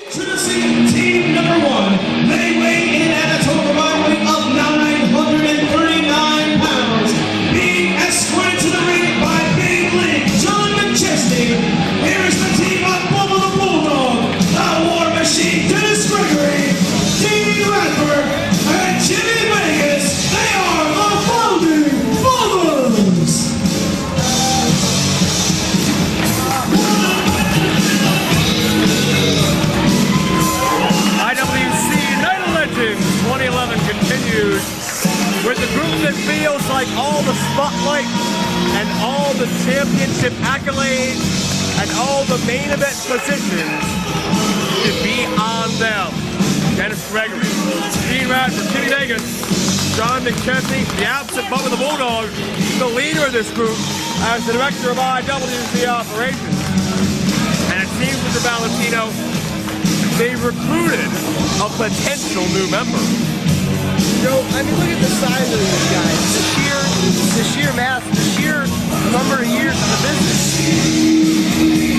Introducing team number 1. They weigh in at a total combined weight of 939 pounds. Being escorted to the ring by Big League John McChesney. Here is the team of Bubba the Bulldog, the War Machine, Gregory, Dean Radford, and Jimmy Vega. They are the Founding Fathers. IWC Night of Legends 2011 continues with the group that feels like all the spotlight and all the championship accolades and all the main event positions should be on them. Dennis Gregory, Dean Radford, Jimmy Vega, John McChesney, the absent Bubba the Bulldog, the leader of this group as the director of IWC operations. And it seems Mr. Valentino, they recruited a potential new member. Joe, I mean, look at the size of these guys. The sheer mass, the sheer number of years in the business.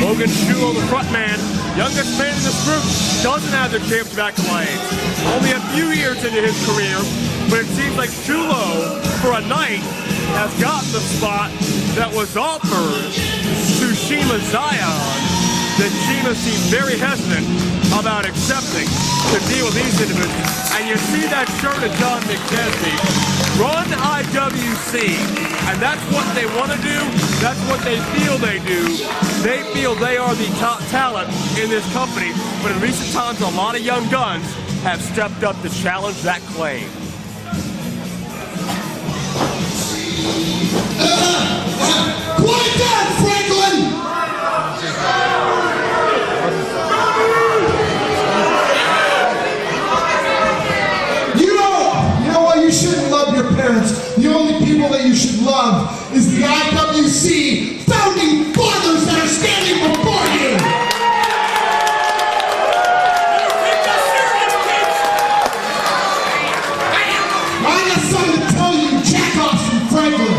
Logan Shulo, the front man, youngest man in this group, doesn't have the championship accolades. Only a few years into his career, but it seems like Shulo, for a night, has gotten the spot that was offered to Shima Zion, that Shima seemed very hesitant about accepting to deal with these individuals. And you see that shirt of John McChesney, run IWC, and that's what they want to do, that's what they feel they do. They feel they are the top talent in this company, but in recent times a lot of young guns have stepped up to challenge that claim. Quiet down, Franklin! You shouldn't love your parents. The only people that you should love is the IWC founding fathers that are standing before you. I got something to tell you, jackoffs from Franklin.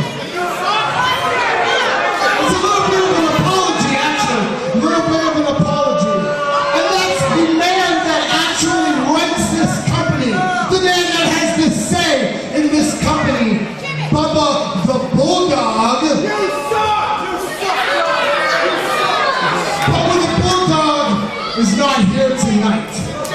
It's a little bit of an apology, actually. A little bit of an apology. And that's the man that actually runs this company. The man that has this say in this company, Bubba the Bulldog. You suck! Bubba the Bulldog is not here tonight.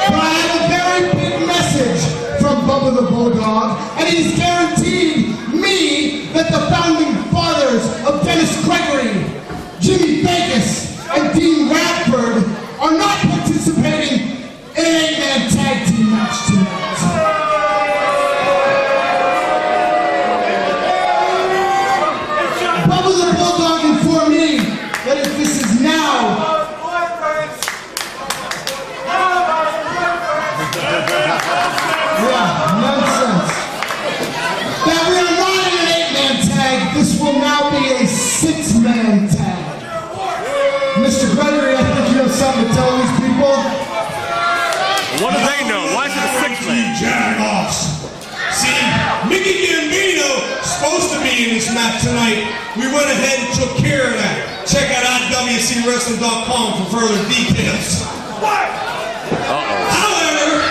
But I have a very big message from Bubba the Bulldog, and he's guaranteed me that the founding fathers of Dennis Gregory, Jimmy Vegas, and Dean Radford are not participating in an 8-man tag team match tonight. This will now be a 6-man tag. Mr. Gregory, I think you have something to tell these people. What do they know? Why is it a 6-man? Jack-offs. See, Nickie Gambino is supposed to be in this match tonight. We went ahead and took care of that. Check out IWCWrestling.com for further details. What? However,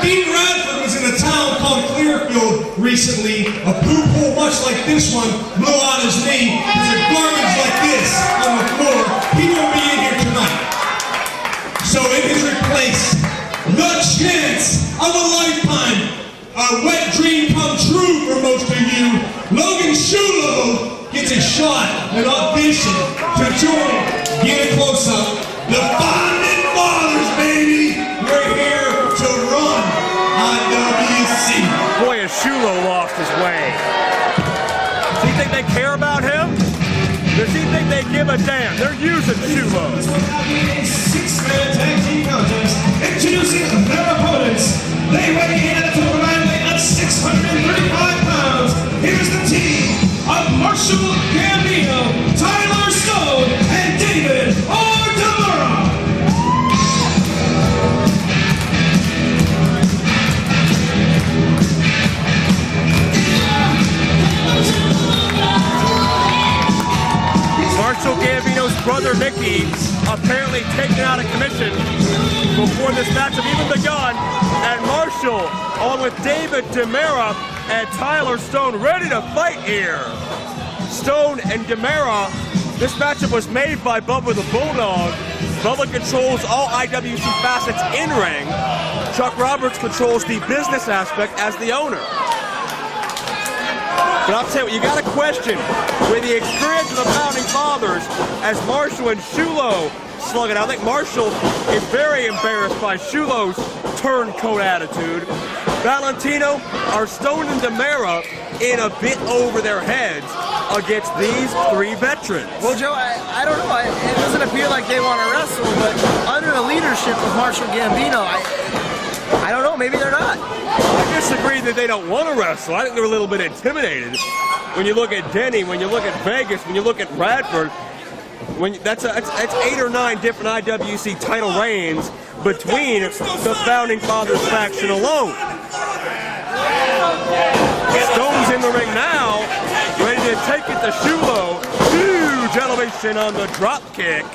Dean Radford was in a town called Clearfield recently. A poop hole much like this one blew on his knee. There's a garbage like this on the floor. He won't be in here tonight. So in his replace, the chance of a lifetime, a wet dream come true for most of you, Logan Shulo gets a shot, an audition to join, get a close-up. The Founding Fathers, baby! We're here to run IWC. Boy, has Shulo lost his way. Does he think they care about him? Does he think they give a damn? They're using Shulo. This will now be a 6-man tag team contest. Introducing their opponents. They weigh in at a total combined weight of 635 pounds. Here's the team of Marshall Gambino, Tyler Stone, and David DiMera. Marshall Gambino's brother Nickie apparently taken out of commission before this matchup even begun, and Marshall, along with David DiMera and Tyler Stone, ready to fight here. Stone and DiMera, this matchup was made by Bubba the Bulldog. Bubba controls all IWC facets in-ring. Chuck Roberts controls the business aspect as the owner. But I'll tell you what, you got to question with the experience of the Founding Fathers as Marshall and Shulo slug it out. I think Marshall is very embarrassed by Shulo's turncoat attitude. Valentino are Stone and DiMera in a bit over their heads against these three veterans. Well, Joe, I don't know. It doesn't appear like they want to wrestle, but under the leadership of Marshall Gambino, I don't know. Maybe they're not. I disagree that they don't want to wrestle. I think they're a little bit intimidated. When you look at Denny, when you look at Vegas, when you look at Radford, that's 8 or 9 different IWC title reigns between the Founding Fathers faction alone. Stone's in the ring now, ready to take it to Shulo. Huge elevation on the drop kick.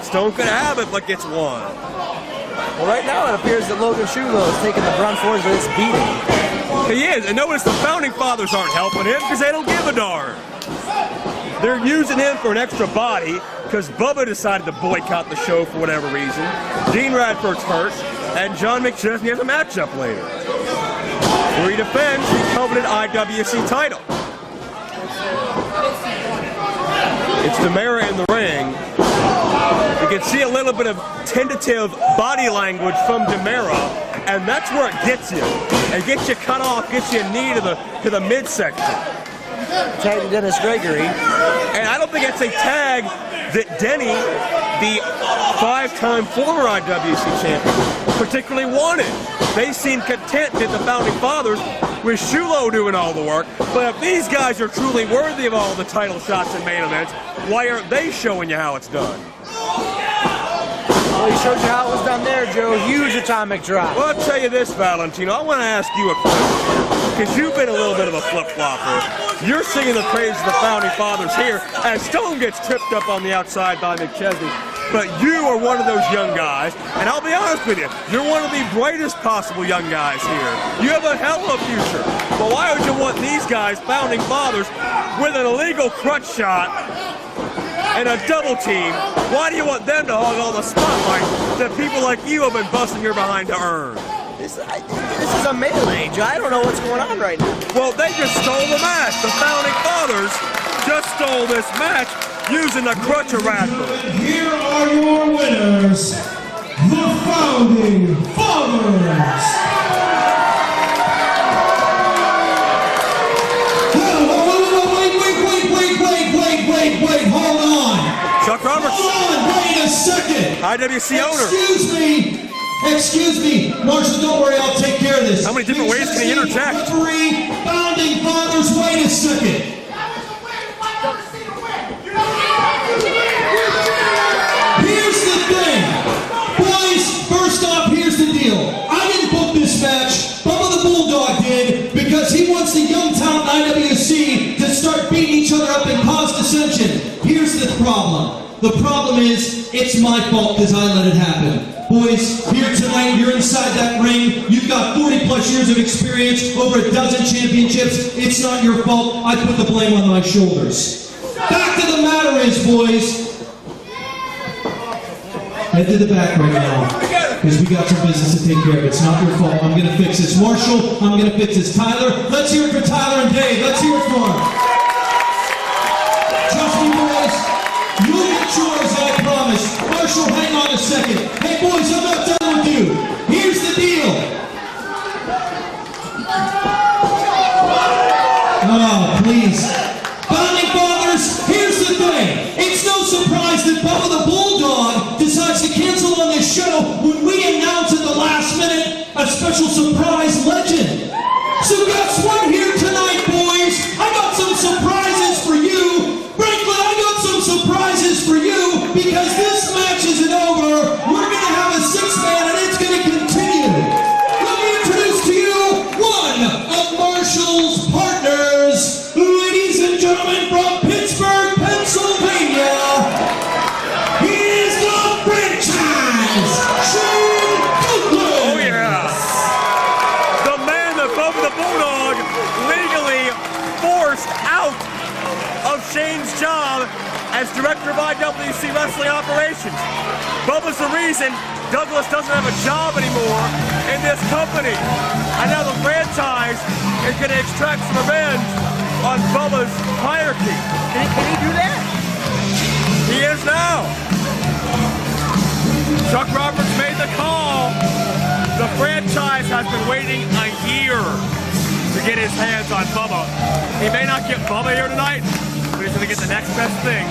Stone could have it, but gets one. Well, right now it appears that Logan Shulo is taking the brunt for this beating. He is, and notice the Founding Fathers aren't helping him because they don't give a darn. They're using him for an extra body because Bubba decided to boycott the show for whatever reason. Dean Radford's hurt, and John McChesney has a matchup later, where he defends the coveted IWC title. It's DiMera in the ring. You can see a little bit of tentative body language from DiMera, and that's where it gets you. It gets you cut off, gets you a knee to the midsection. Tag to Dennis Gregory. And I don't think it's a tag that Denny, the 5-time former IWC champion, particularly wanted. They seem content that the Founding Fathers with Shulo doing all the work, but if these guys are truly worthy of all the title shots and main events, why aren't they showing you how it's done? Well, he showed you how it was done there, Joe. Huge atomic drop. Well, I'll tell you this, Valentino. I want to ask you a question, because you've been a little bit of a flip-flopper. You're singing the praise of the Founding Fathers here, as Stone gets tripped up on the outside by McChesney. But you are one of those young guys, and I'll be honest with you, you're one of the brightest possible young guys here. You have a hell of a future. But why would you want these guys, Founding Fathers, with an illegal crutch shot and a double team? Why do you want them to hog all the spotlight that people like you have been busting your behind to earn? This is a melee, Joe. I don't know what's going on right now. Well, they just stole the match. The Founding Fathers just stole this match using the crutch of Radford. Here are your winners, the Founding Fathers. Wait, hold on. Chuck Roberts. Hold on, wait a second. IWC owner. Excuse me. Marshall, don't worry, I'll take care of this. How many different ways can he interject? Referee, Founding Fathers, wait a second. Here's the thing. Boys, first off, here's the deal. I didn't book this match. Bubba the Bulldog did, because he wants the young talent IWC to start beating each other up and cause dissension. Here's the problem. The problem is, it's my fault because I let it happen. Boys, here tonight, you're inside that ring. You've got 40 plus years of experience, over a dozen championships. It's not your fault. I put the blame on my shoulders. Fact of the matter is, boys, head to the back right now, because we got some business to take care of. It's not your fault. I'm going to fix this. Marshall, I'm going to fix this. Tyler, let's hear it for Tyler and Dave. Let's hear it for them. Trust me, boys. You'll get yours, I promise. Marshall, hang on a second. Hey, boys, I'm not done with you. Here's the deal. Oh, please. Founding Fathers, here's the thing. It's no surprise that Bubba the Bulldog decides to cancel on this show when we announce at the last minute a special surprise legend. So guess what here tonight, boys? I got some surprises for you. Franklin, I got some surprises for you, because this match isn't over. We're going to have a 6-man and it's going to continue. Let me introduce to you one of Marshall's partners. Ladies and gentlemen, from Pittsburgh, Pennsylvania, as director of IWC Wrestling Operations. Bubba's the reason Douglas doesn't have a job anymore in this company. And now the franchise is going to extract some revenge on Bubba's hierarchy. Can he do that? He is now. Chuck Roberts made the call. The franchise has been waiting a year to get his hands on Bubba. He may not get Bubba here tonight, but he's going to get the next best thing.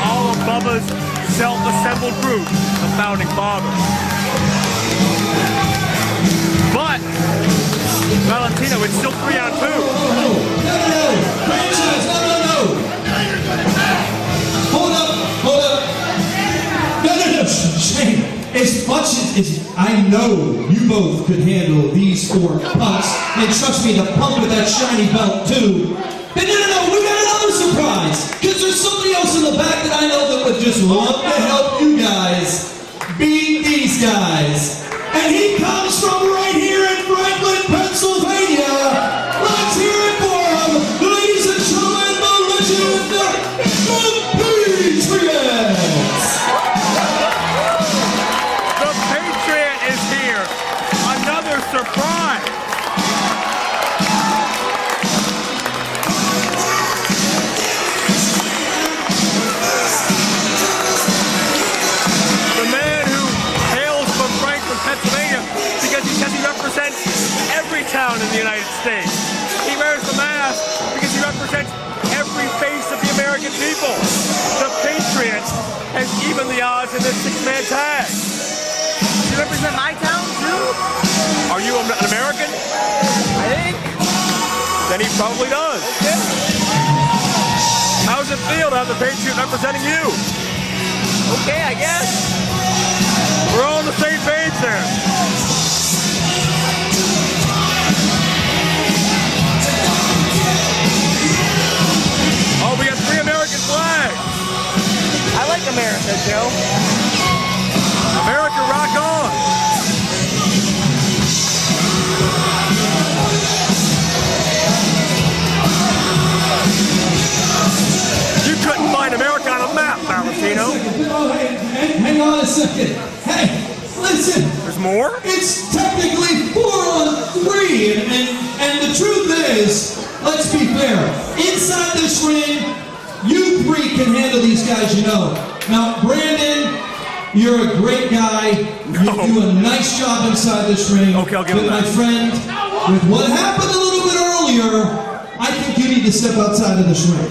All of Bubba's self-assembled group, the Founding Fathers. But, Valentino, it's still 3-on-2. No. Franchise, no. Hold up. No. Shane. As much as I know you both could handle these 4 punks, and trust me, the pump with that shiny belt too. But no, we got another surprise. Because there's somebody else in the back that I know that would just love to help you guys beat these guys. And he comes from right here in Franklin, Pennsylvania. Let's hear it for him, ladies and gentlemen, the legend, the Patriot. The Patriot is here. Another surprise. The man who hails from Franklin, Pennsylvania, because he says he represents every town in the United States. He wears the mask because he represents every face of the American people. The Patriot has evened the odds in this 6-man tag. Does he represent my town too? Are you an American? I think. Then he probably does. Okay. How does it feel to have the Patriot representing you? Okay, I guess. We're all on the same page there. Oh, we got 3 American flags. I like America, Joe. America, rock on. You couldn't find America on a map, Valentino. Hang on a second. Hey, listen. There's more? It's technically 4-on-3, and the truth is, let's be fair. Inside this ring, you 3 can handle these guys, you know. Now, Brandon, you're a great guy. You do a nice job inside this ring. Okay, I'll give him my that. friend, with what happened a little bit earlier, I think you need to step outside of this ring.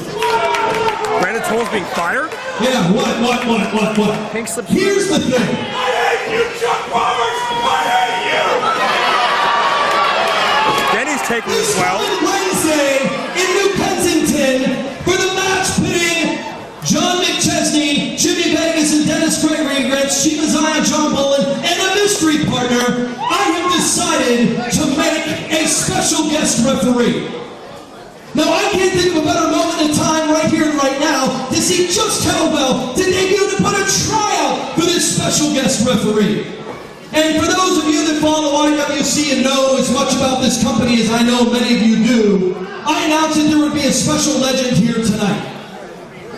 Brandon Toll's being fired? Yeah, what? Pink slip. Here's the thing. I hate you, Chuck Roberts! I hate you! Denny's taking this well. Wednesday in New Kensington for the match pitting John McChesney, Jimmy Vegas, and Dennis Gregory against Chief Zion, John Bolin, and a mystery partner. I have decided to make a special guest referee. Now, I can't think of a better moment in time right here and right now to see just how well did they do to put a tryout for this special guest referee. And for those of you that follow IWC and know as much about this company as I know many of you do, I announced that there would be a special legend here tonight.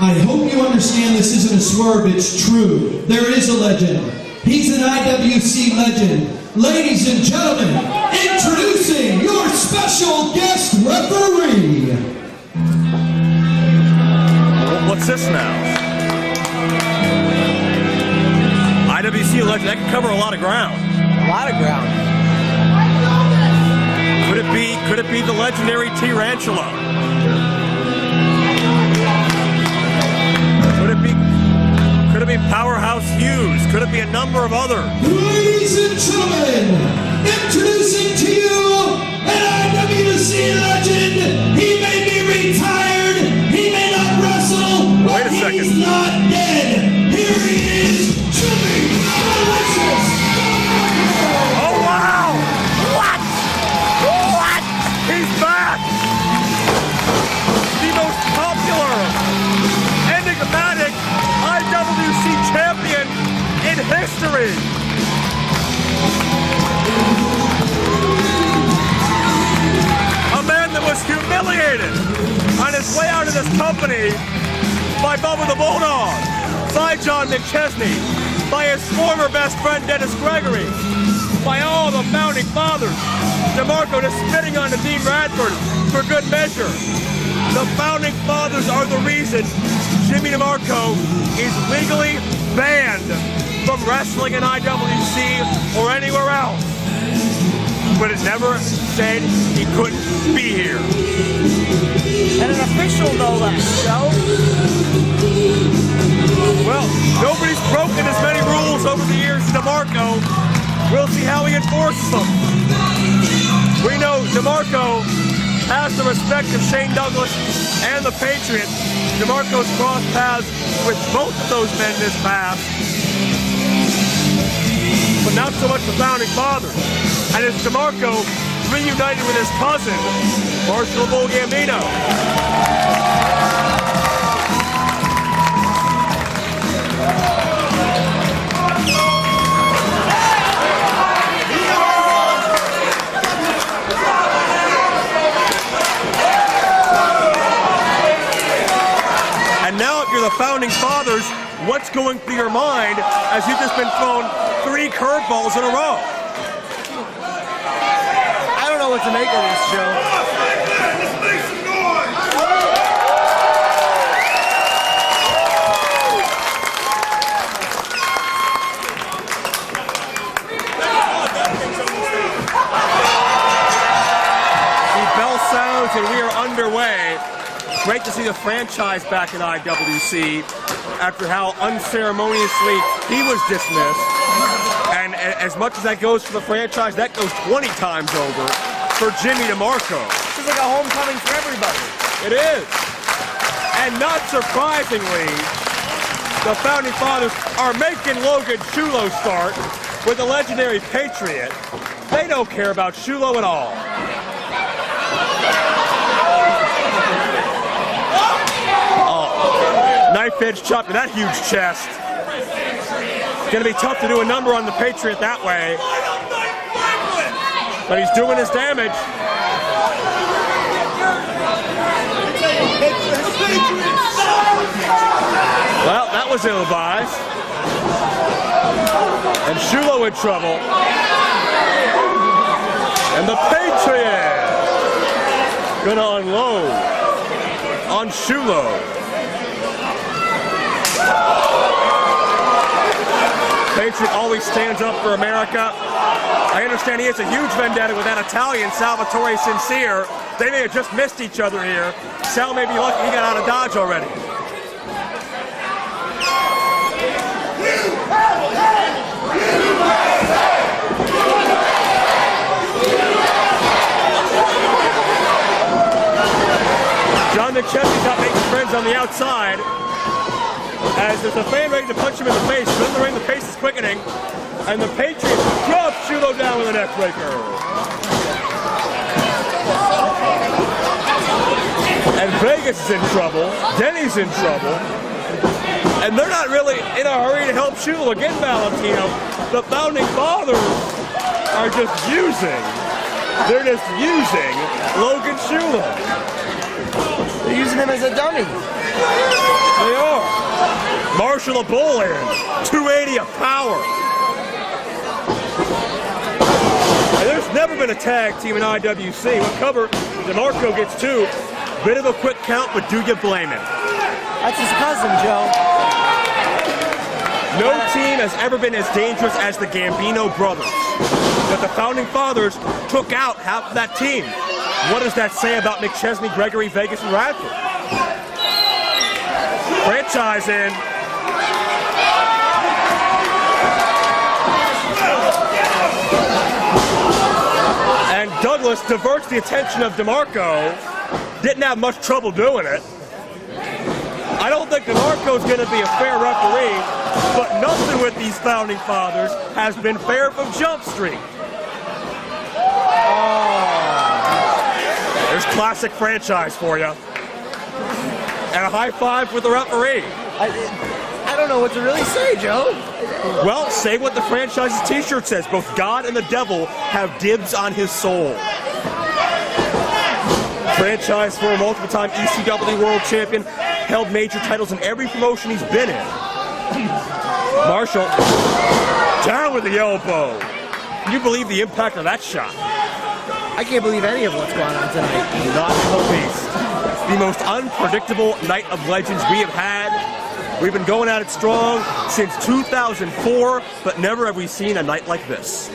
I hope you understand this isn't a swerve, it's true. There is a legend. He's an IWC legend. Ladies and gentlemen, introducing your special guest referee. What's this now? IWC legend, that can cover a lot of ground. A lot of ground. Could it be the legendary Tarantula? Could it be Powerhouse Hughes? Could it be a number of others? Ladies and gentlemen, introducing to you an IWC legend. He may be retired, he may not wrestle, Wait a but second. he's not dead. Here he is, Jimmy Delicious. Oh, wow! What? He's back! The most popular, enigmatic IWC champion in history! A man that was humiliated on his way out of this company by Bubba the Bulldog, by John McChesney, by his former best friend Dennis Gregory, by all the founding fathers. DeMarco just spitting on the Dean Radford for good measure. The founding fathers are the reason Jimmy DeMarco is legally banned from wrestling in IWC or anywhere else. But it never said he couldn't be here. And an official no less, Joe. Well, nobody's broken as many rules over the years as DeMarco. We'll see how he enforces them. We know DeMarco has the respect of Shane Douglas and the Patriot. DeMarco's crossed paths with both of those men in his past. But not so much the founding fathers. And it's DeMarco reunited with his cousin, Marshall Bull Gambino. And now if you're the founding fathers, what's going through your mind as you've just been thrown 3 curveballs in a row? I don't know what to make of this, Joe. Let's make some noise! The bell sounds and we are underway. Great to see the franchise back in IWC after how unceremoniously he was dismissed. And as much as that goes for the franchise, that goes 20 times over for Jimmy DeMarco. This is like a homecoming for everybody. It is. And not surprisingly, the founding fathers are making Logan Shulo start with the legendary Patriot. They don't care about Shulo at all. Knife edge chop to that huge chest. It's going to be tough to do a number on the Patriot that way. But he's doing his damage. Well, that was ill-advised. And Shulo in trouble. And the Patriot gonna unload on Shulo. Patriot always stands up for America. I understand he has a huge vendetta with that Italian, Salvatore Sincere. They may have just missed each other here. Sal may be lucky he got out of Dodge already. John McChesney's out making friends on the outside. As there's a fan ready to punch him in the face. In the ring, the pace is quickening. And the Patriot drops Shulo down with a neck breaker. And Vegas is in trouble. Denny's in trouble. And they're not really in a hurry to help Shulo. Again, Valentino, the founding fathers are just using. They're just using Logan Shulo. They're using him as a dummy. They are. Marshall a bull in. 280 of power. And there's never been a tag team in IWC. We'll cover. DeMarco gets 2. Bit of a quick count, but do you blame him? That's his cousin, Joe. No team has ever been as dangerous as the Gambino brothers. But the founding fathers took out half of that team. What does that say about McChesney, Gregory, Vegas, and Radford? Franchise in. And Douglas diverts the attention of DeMarco. Didn't have much trouble doing it. I don't think DeMarco's going to be a fair referee, but nothing with these founding fathers has been fair from Jump Street. There's classic franchise for you. And a high five with the referee. I don't know what to really say, Joe. Well, say what the franchise's t-shirt says. Both God and the devil have dibs on his soul. Franchise for a multiple-time ECW world champion. held major titles in every promotion he's been in. Marshall, down with the elbow. Can you believe the impact of that shot? I can't believe any of what's going on tonight. Not in the least. The most unpredictable Night of Legends we have had. We've been going at it strong since 2004, but never have we seen a night like this.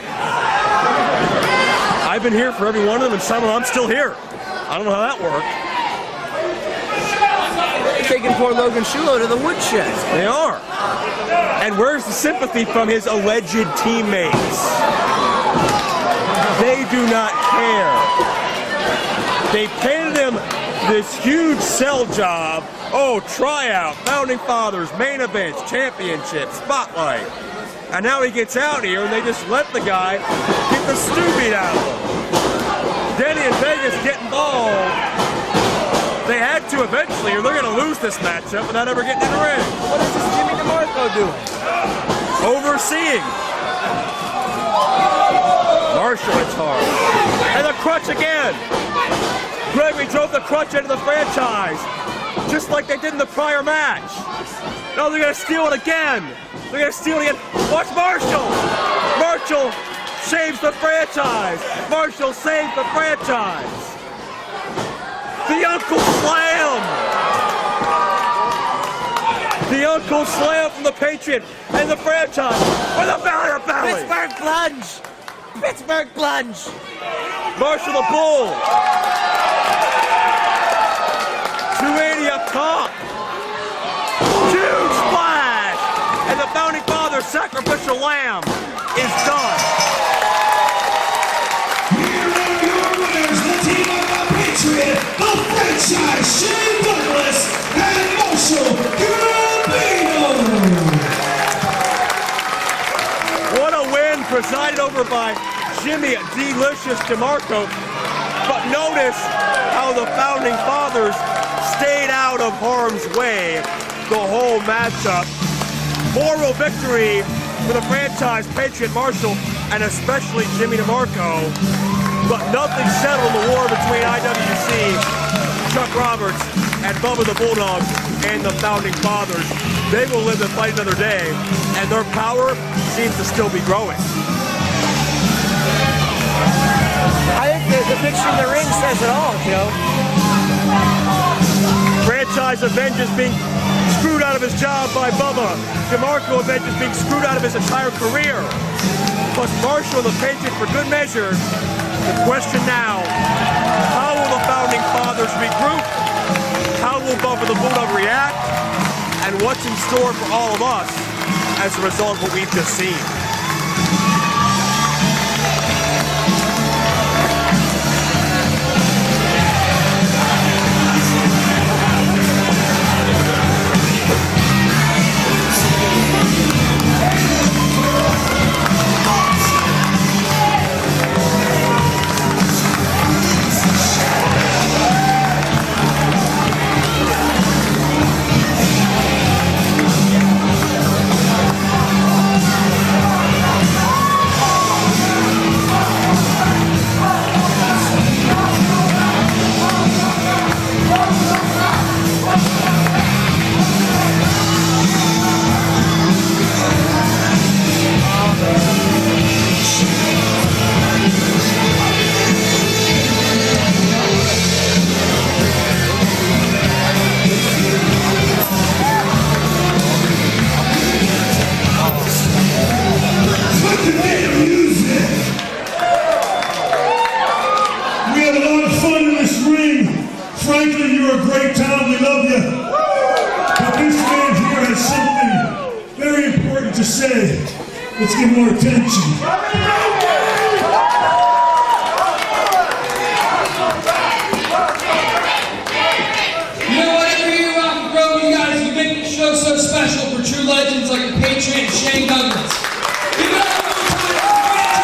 I've been here for every one of them, and somehow I'm still here. I don't know how that worked. They're taking poor Logan Shulo to the woodshed. They are. And where's the sympathy from his alleged teammates? They do not care. They painted him this huge sell job. Oh, tryout, Founding Fathers, main events, championship, spotlight. And now he gets out here and they just let the guy get the stew beat out of him. Denny and Vegas get involved. They had to eventually, or they're going to lose this matchup without ever getting in the ring. What is this Jimmy DeMarco doing? Overseeing. Marshall hits hard. And the crutch again. Gregory drove the crutch into the franchise, just like they did in the prior match. No, they're going to steal it again. They're going to steal it again. Watch Marshall. Marshall saves the franchise. Marshall saves the franchise. The Uncle Slam. The Uncle Slam from the Patriot and the franchise with a belly. Pittsburgh plunge. Pittsburgh plunge. Marshall the Bull. 280 up top. Huge splash. And the Founding Father sacrificial lamb is done. Here are your winners, the team of the Patriot, the franchise, Shane Douglas and Marshall Gambino. What a win, presided over by Jimmy Delicious DeMarco. But notice how the Founding Fathers stayed out of harm's way the whole matchup. Moral victory for the franchise, Patriot Marshall, and especially Jimmy DeMarco. But nothing settled in the war between IWC, Chuck Roberts, and Bubba the Bulldog and the Founding Fathers. They will live to fight another day, and their power seems to still be growing. I think the picture in the ring says it all, Joe. Franchise avenges being screwed out of his job by Bubba. DeMarco avenges being screwed out of his entire career. Plus Marshall and the Patriot for good measure. The question now, how will the Founding Fathers regroup? How will Bubba the Bulldog react? And what's in store for all of us as a result of what we've just seen? Let's get more attention. You know, whatever you rock and roll, you guys, you make the show so special for true legends like the Patriot and Shane Douglas. Give it up one more time for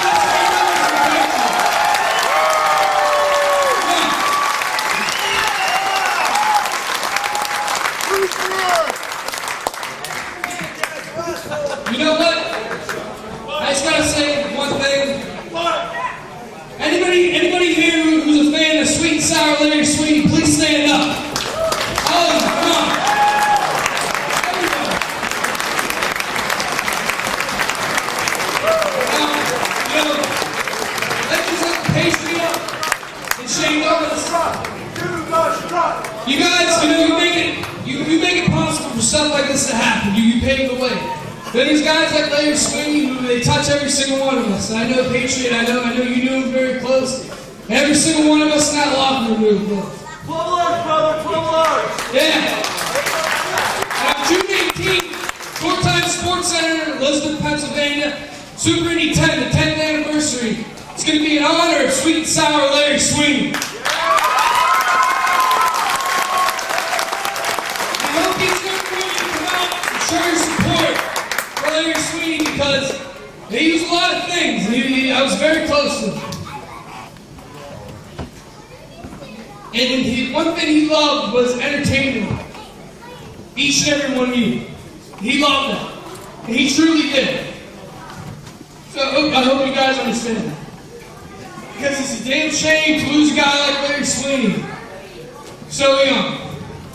You know what? I just gotta say one thing. Anybody here who's a fan of Sweet and Sour Larry Sweetie, please stand up. Oh, come on. stuff like this to happen. You paved the way. Then there's guys like Larry Sweeney who they touch every single one of us. And I know Patriot, I know you knew him very close. Every single one of us in that locker room knew him close. 12 large, brother, 12 large. Yeah. June 18th, four-time Sports Center, Elizabeth, Pennsylvania, Super Indy 10, the 10th anniversary. It's going to be in honor of Sweet and Sour Larry Sweeney. I hope he's going to come out and show your support for Larry Sweeney because he used a lot of things. I was very close to him. And one thing he loved was entertainment. Each and every one of you. He loved that. And he truly did. So I hope you guys understand that. Because it's a damn shame to lose a guy like Larry Sweeney. So young.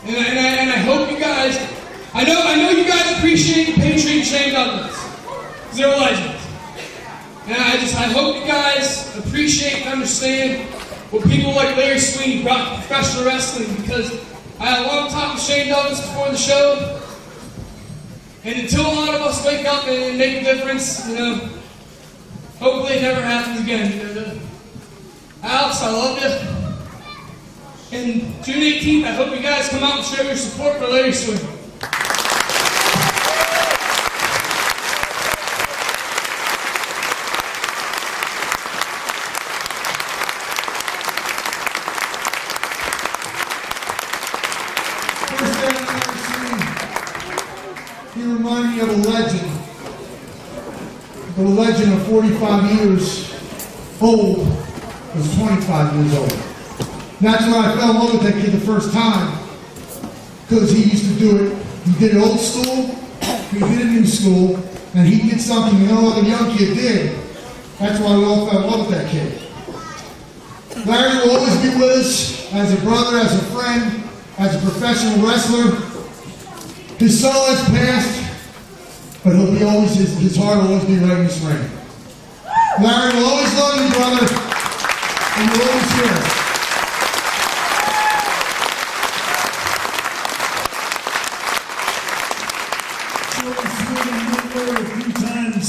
And I hope you guys, I know you guys appreciate Patriot and Shane Douglas. Because they're legends. And I hope you guys appreciate and understand what people like Larry Sweeney brought to professional wrestling, because I had a long talk with Shane Douglas before the show, and until a lot of us wake up and make a difference, hopefully it never happens again. Alex, I love you. And June 18th, I hope you guys come out and show your support for Larry Sweeney. Of a legend. A legend of 45 years old was 25 years old. That's when I fell in love with that kid the first time, because he used to do it. He did it old school, he did it new school, and he did something no other young kid did. That's why we all fell in love with that kid. Larry will always be with us as a brother, as a friend, as a professional wrestler. His soul has passed, but he'll be always, his heart will always be right in this ring. Larry will always love you, brother, and you'll always hear us. A few times,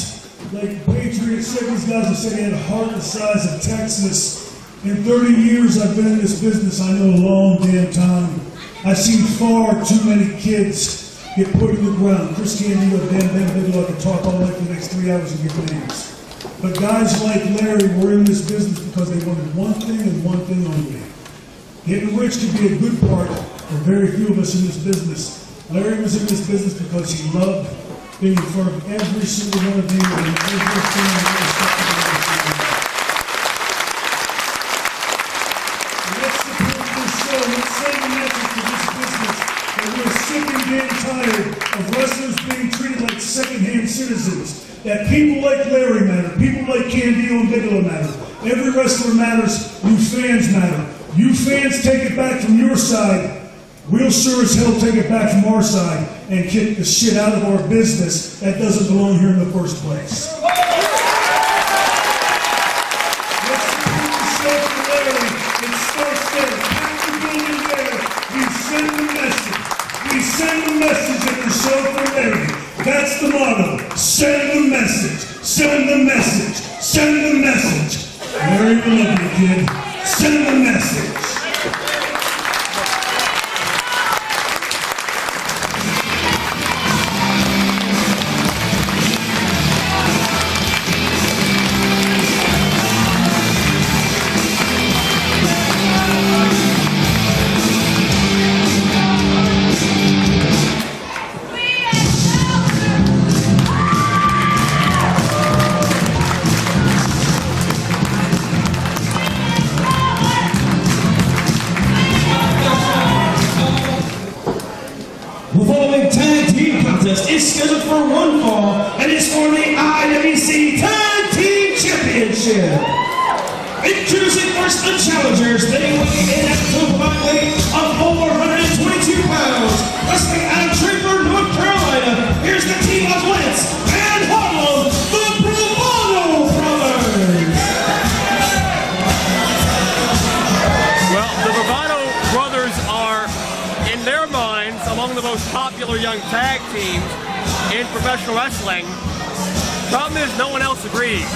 like Patriot said, these guys have said he had a heart the size of Texas. In 30 years I've been in this business, I know a long damn time. I've seen far too many kids get put in the ground. Chris Gambino, Dan Bigelow, I could talk all night for the next 3 hours and give names. But guys like Larry were in this business because they wanted one thing and one thing only. Getting rich could be a good part for very few of us in this business. Larry was in this business because he loved being in front of every single one of you and everything that was happening. Let's support this show. Let's send a message to this business. And we're sick and damn tired of wrestlers being treated like second-hand citizens. That people like Larry matter, people like Gambino and Bigelow matter. Every wrestler matters, you fans matter. You fans take it back from your side, we'll sure as hell take it back from our side and kick the shit out of our business that doesn't belong here in the first place. Let's support the show for Larry. It starts there. Pack the building there. We send the message. We send the message at the show for Larry. That's the motto. Send the message. Send the message. Send the message. Larry, we love you, kid. Send the message. Is scheduled for one fall, and it's for the IWC Tag Team Championship. Introducing first the challengers, they weigh in at a combined weight of 422 pounds. Wrestling out of Draper, North Carolina, here's the team of Lance and Harlem, the Bravado Brothers. Well, the Bravado Brothers are, in their minds, among the most popular popular young tag teams in professional wrestling. Problem is, no one else agrees.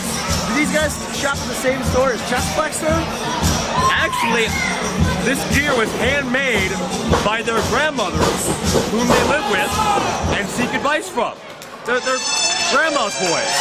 Do these guys shop at the same store as Chest Flexor? Actually, this gear was handmade by their grandmothers, whom they live with and seek advice from. They're grandma's boys.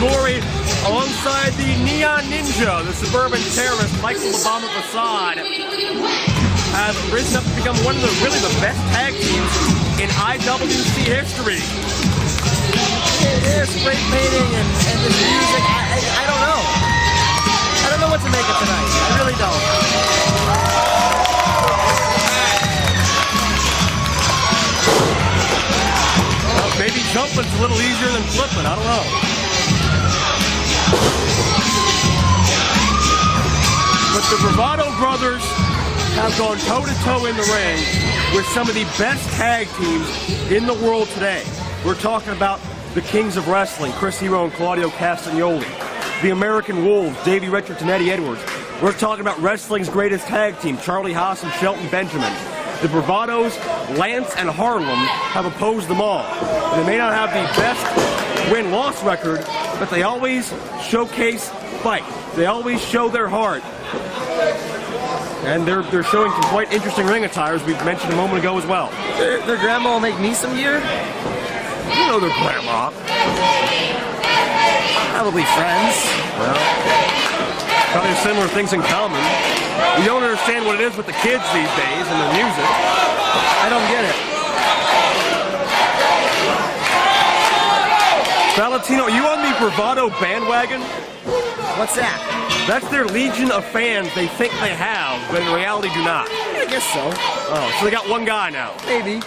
Gory, alongside the Neon Ninja, the suburban terrorist Michael the Bomber Facade, have risen up to become one of the best tag teams in IWC history. They're spray painting and this music, I don't know. I don't know what to make of tonight. I really don't. Well, maybe jumping's a little easier than flipping, I don't know. But the Bravado brothers have gone toe-to-toe in the ring with some of the best tag teams in the world today. We're talking about the Kings of Wrestling, Chris Hero and Claudio Castagnoli, the American Wolves, Davey Richards and Eddie Edwards. We're talking about wrestling's greatest tag team, Charlie Haas and Shelton Benjamin. The Bravados, Lance and Harlem, have opposed them all. They may not have the best win-loss record, but they always showcase fight. They always show their heart. And they're showing some quite interesting ring attires we mentioned a moment ago as well. Their grandma will make me some gear? You know their grandma. Probably friends. Well, probably similar things in common. You don't understand what it is with the kids these days and their music. I don't get it. Valentino, are you on the Bravado bandwagon? What's that? That's their legion of fans they think they have, but in reality do not. I guess so. Oh, so they got one guy now. Maybe.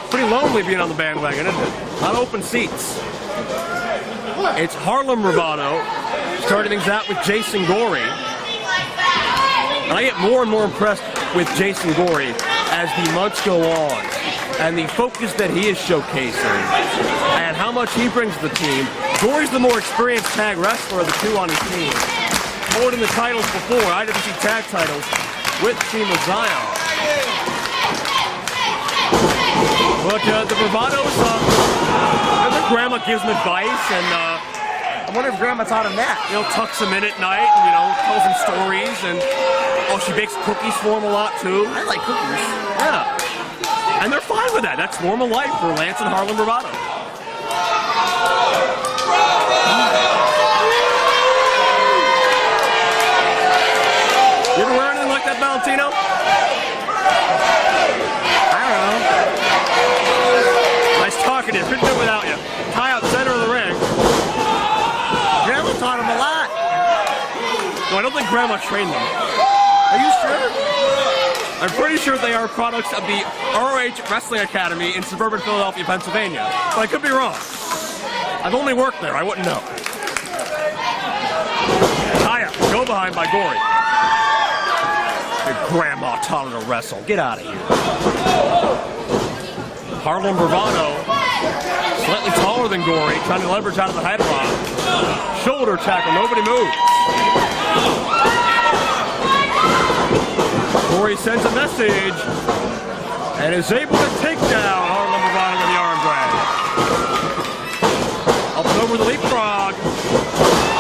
Pretty lonely being on the bandwagon, isn't it? Not open seats. It's Harlem Bravado, starting things out with Jason Gory. And I get more and more impressed with Jason Gory as the months go on, and the focus that he is showcasing, and how much he brings to the team. Gory's the more experienced tag wrestler of the two on his team. Holding the titles before, IWC tag titles, with Team of Zion. But the Bravados, their grandma gives them advice, and I wonder if Grandma taught him that. you know, tucks them in at night, and tells them stories, and she bakes cookies for him a lot too. I like cookies. Yeah, and they're fine with that. That's normal life for Lance and Harlem Bravado. You ever wear anything like that, Valentino? I don't know. Nice talking to you. Couldn't do it without you. Tie out center of the ring. Grandma taught him a lot. No, I don't think Grandma trained them. Are you sure? I'm pretty sure they are products of the ROH Wrestling Academy in suburban Philadelphia, Pennsylvania. But I could be wrong. I've only worked there. I wouldn't know. Tie out. Go behind by Gory. Your grandma taught her to wrestle. Get out of here. Harlem Bravado, slightly taller than Gory, trying to leverage out of the headlock. Shoulder tackle, nobody moves. Gory sends a message and is able to take down Harlem Bravado with the arm drag. Up and over the leapfrog.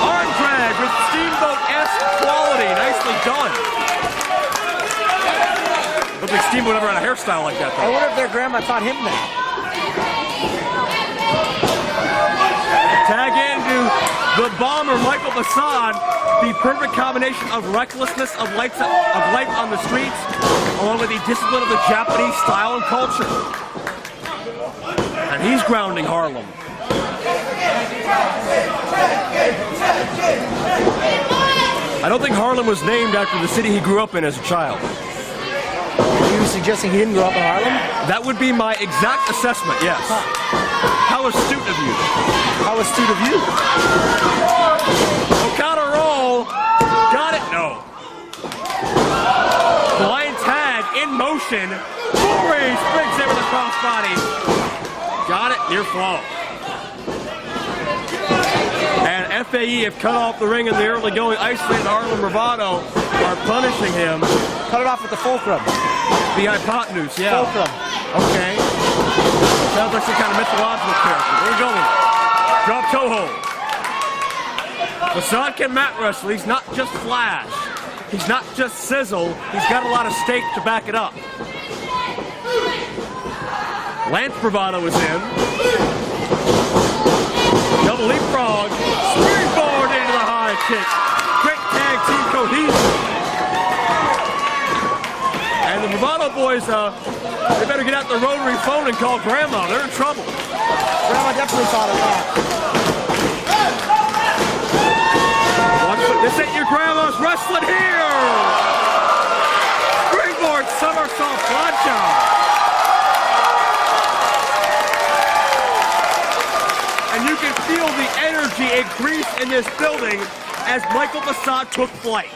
Arm drag with Steamboat-esque quality. Nicely done. Looks like Steamboat ever had a hairstyle like that, though. I wonder if their grandma taught him that. Tag into the bomber, Michael Facade. The perfect combination of recklessness of life on the streets, along with the discipline of the Japanese style and culture. And he's grounding Harlem. I don't think Harlem was named after the city he grew up in as a child. Are you suggesting he didn't grow up in Harlem? That would be my exact assessment, yes. Huh. How astute of you. How astute of you? Okada roll. Got it? No. Blind tag in motion. Gory springs in with a crossbody. Got it. Near fall. And FAE have cut off the ring in the early going. Isolated Harlem Bravado are punishing him. Cut it off with the fulcrum. The hypotenuse, yeah. Fulcrum. Okay. Sounds like some kind of mythological character. Where are we going? Drop toe hold. Facade can mat wrestle. He's not just flash. He's not just sizzle. He's got a lot of stake to back it up. Lance Bravado is in. Double leapfrog. Springboard into the high kick. Quick tag team cohesion. And the Bravado boys, they better get out the rotary phone and call Grandma. They're in trouble. Grandma definitely thought of that. This ain't your grandma's wrestling here! Springboard somersault plancha. And you can feel the energy increase in this building as Michael Facade took flight.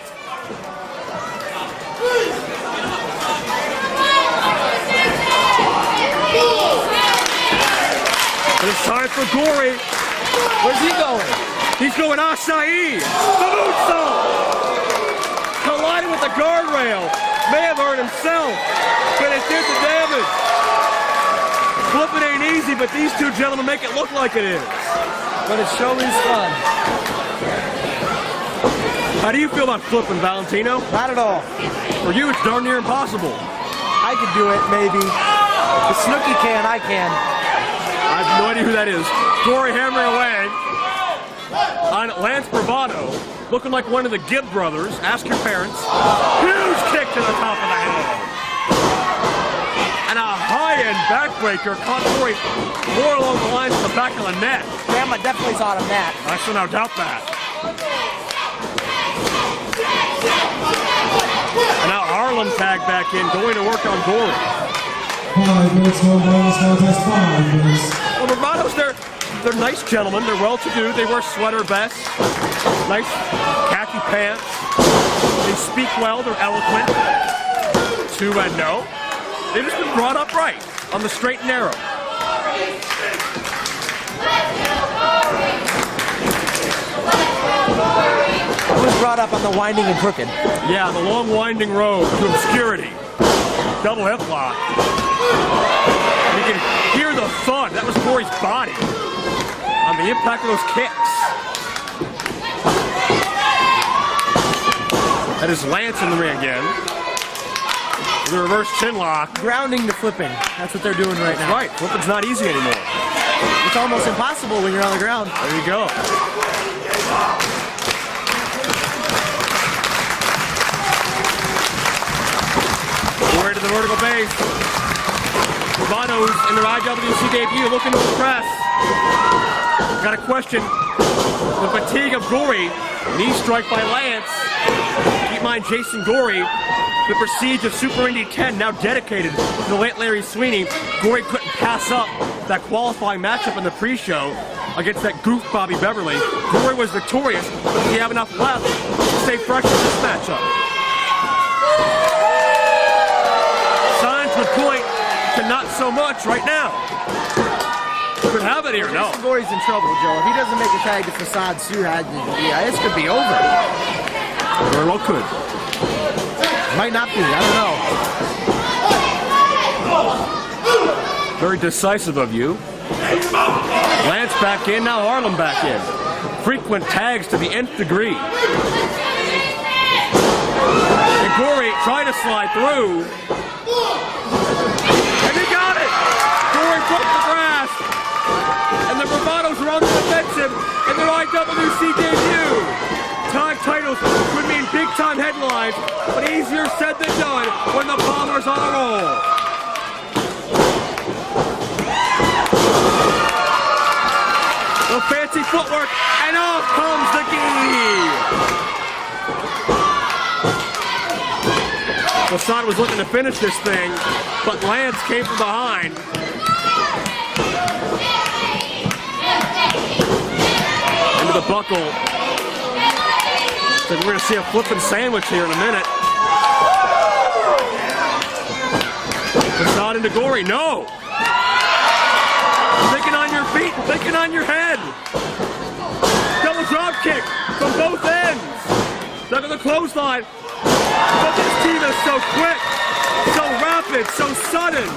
But it's time for Gory. Where's he going? He's going acai. The moonsault. Colliding with the guardrail. May have hurt himself, but it did the damage. Flipping ain't easy, but these two gentlemen make it look like it is. But it sure is fun. How do you feel about flipping, Valentino? Not at all. For you, it's darn near impossible. I could do it, maybe. The Snooki can, I can. I have no idea who that is. Gory hammering away on Lance Bravado, looking like one of the Gibb brothers. Ask your parents. Huge kick to the top of the head. And a high-end backbreaker caught Gory more along the lines of the back of the net. Grandma definitely thought of that. I should not doubt that. And now Harlem tagged back in, going to work on Gory. 5 minutes more bonus contest, 5 minutes. Well, the Bravados, they're nice gentlemen. They're well-to-do. They wear sweater vests, nice khaki pants. They speak well. They're eloquent. To and no. They've just been brought up right on the straight and narrow. I was brought up on the winding and crooked. Yeah, the long winding road to obscurity. Double hip lock. You can hear the thud. That was Gory's body on the impact of those kicks. That is Lance in the ring again. The reverse chin lock. Grounding to flipping. That's what they're doing right now. Right. Flipping's not easy anymore. It's almost impossible when you're on the ground. There you go. Gory to the vertical base. Bravados in their IWC debut looking to impress. Got a question. The fatigue of Gory. Knee strike by Lance. Keep in mind Jason Gory. The prestige of Super Indy 10 now dedicated to the late Larry Sweeney. Gory couldn't pass up that qualifying matchup in the pre-show against that goof Bobby Beverly. Gory was victorious, but does he have enough left to stay fresh in this matchup? Signs would point to not so much right now. Could have it here, no. Gory's in trouble, Joe. If he doesn't make a tag to Facade soon, this could be over. Very well could. Might not be, I don't know. Very decisive of you. Lance back in, now Harlem back in. Frequent tags to the nth degree. And Gory trying to slide through. And he got it! Gory broke the grass. And the Bravados are on the defensive in their IWC debut. Tag titles would mean big-time headlines, but easier said than done when the Bombers on a roll. The fancy footwork, and off comes the gi. Facade was looking to finish this thing, but Lance came from behind. Into the buckle. So we're going to see a flipping sandwich here in a minute. Facade into Gory. No! Thinking on your feet, thinking on your head. Double drop kick from both ends. Stuck on the clothesline. But this team is so quick, so rapid, so sudden.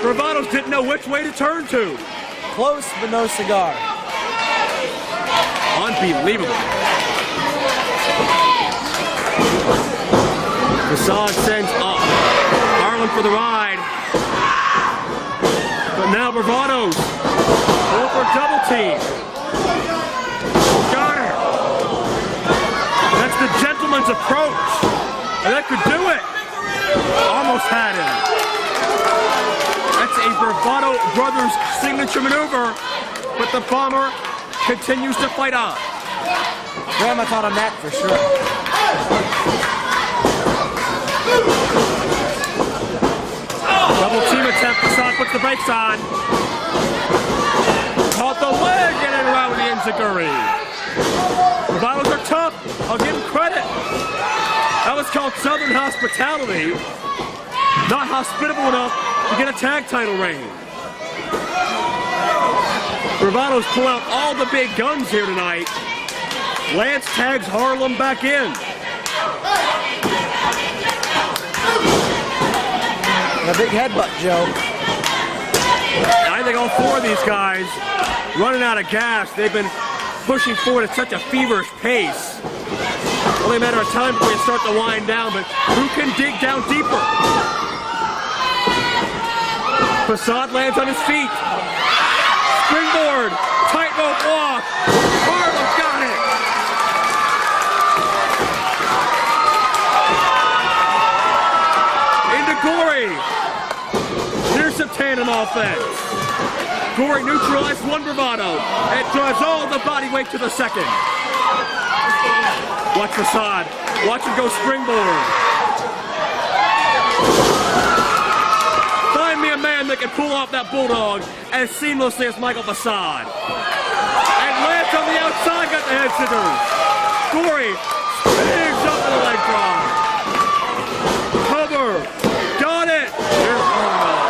Bravados didn't know which way to turn to. Close, but no cigar. Unbelievable. Facade sends up. Harlan for the ride. But now Bravados. Go for a double team. Got her. That's the gentleman's approach. And that could do it. Almost had him. That's a Bravado Brothers signature maneuver. But the Bomber continues to fight on. Grandma taught him that for sure. Double team attempt. Facade puts the brakes on. Caught the leg and then around the enziguri. The Bravados are tough. I'll give him credit. That was called Southern hospitality. Not hospitable enough to get a tag title reign. Bravados pull out all the big guns here tonight. Lance tags Harlem back in. A big headbutt, Joe. I think all four of these guys running out of gas. They've been pushing forward at such a feverish pace. Only a matter of time before you start to wind down, but who can dig down deeper? Facade lands on his feet. Springboard, tightrope walk. Harlem got it. Into Gory. Here's some tandem offense. Gory neutralized one Bravado and drives all the body weight to the second. Watch Facade. Watch him go springboard. Find me a man that can pull off that bulldog as seamlessly as Michael Facade. And Lance on the outside got the head scissors. Gory spins up to the leg drop. Cover. Got it. Here's Harlem.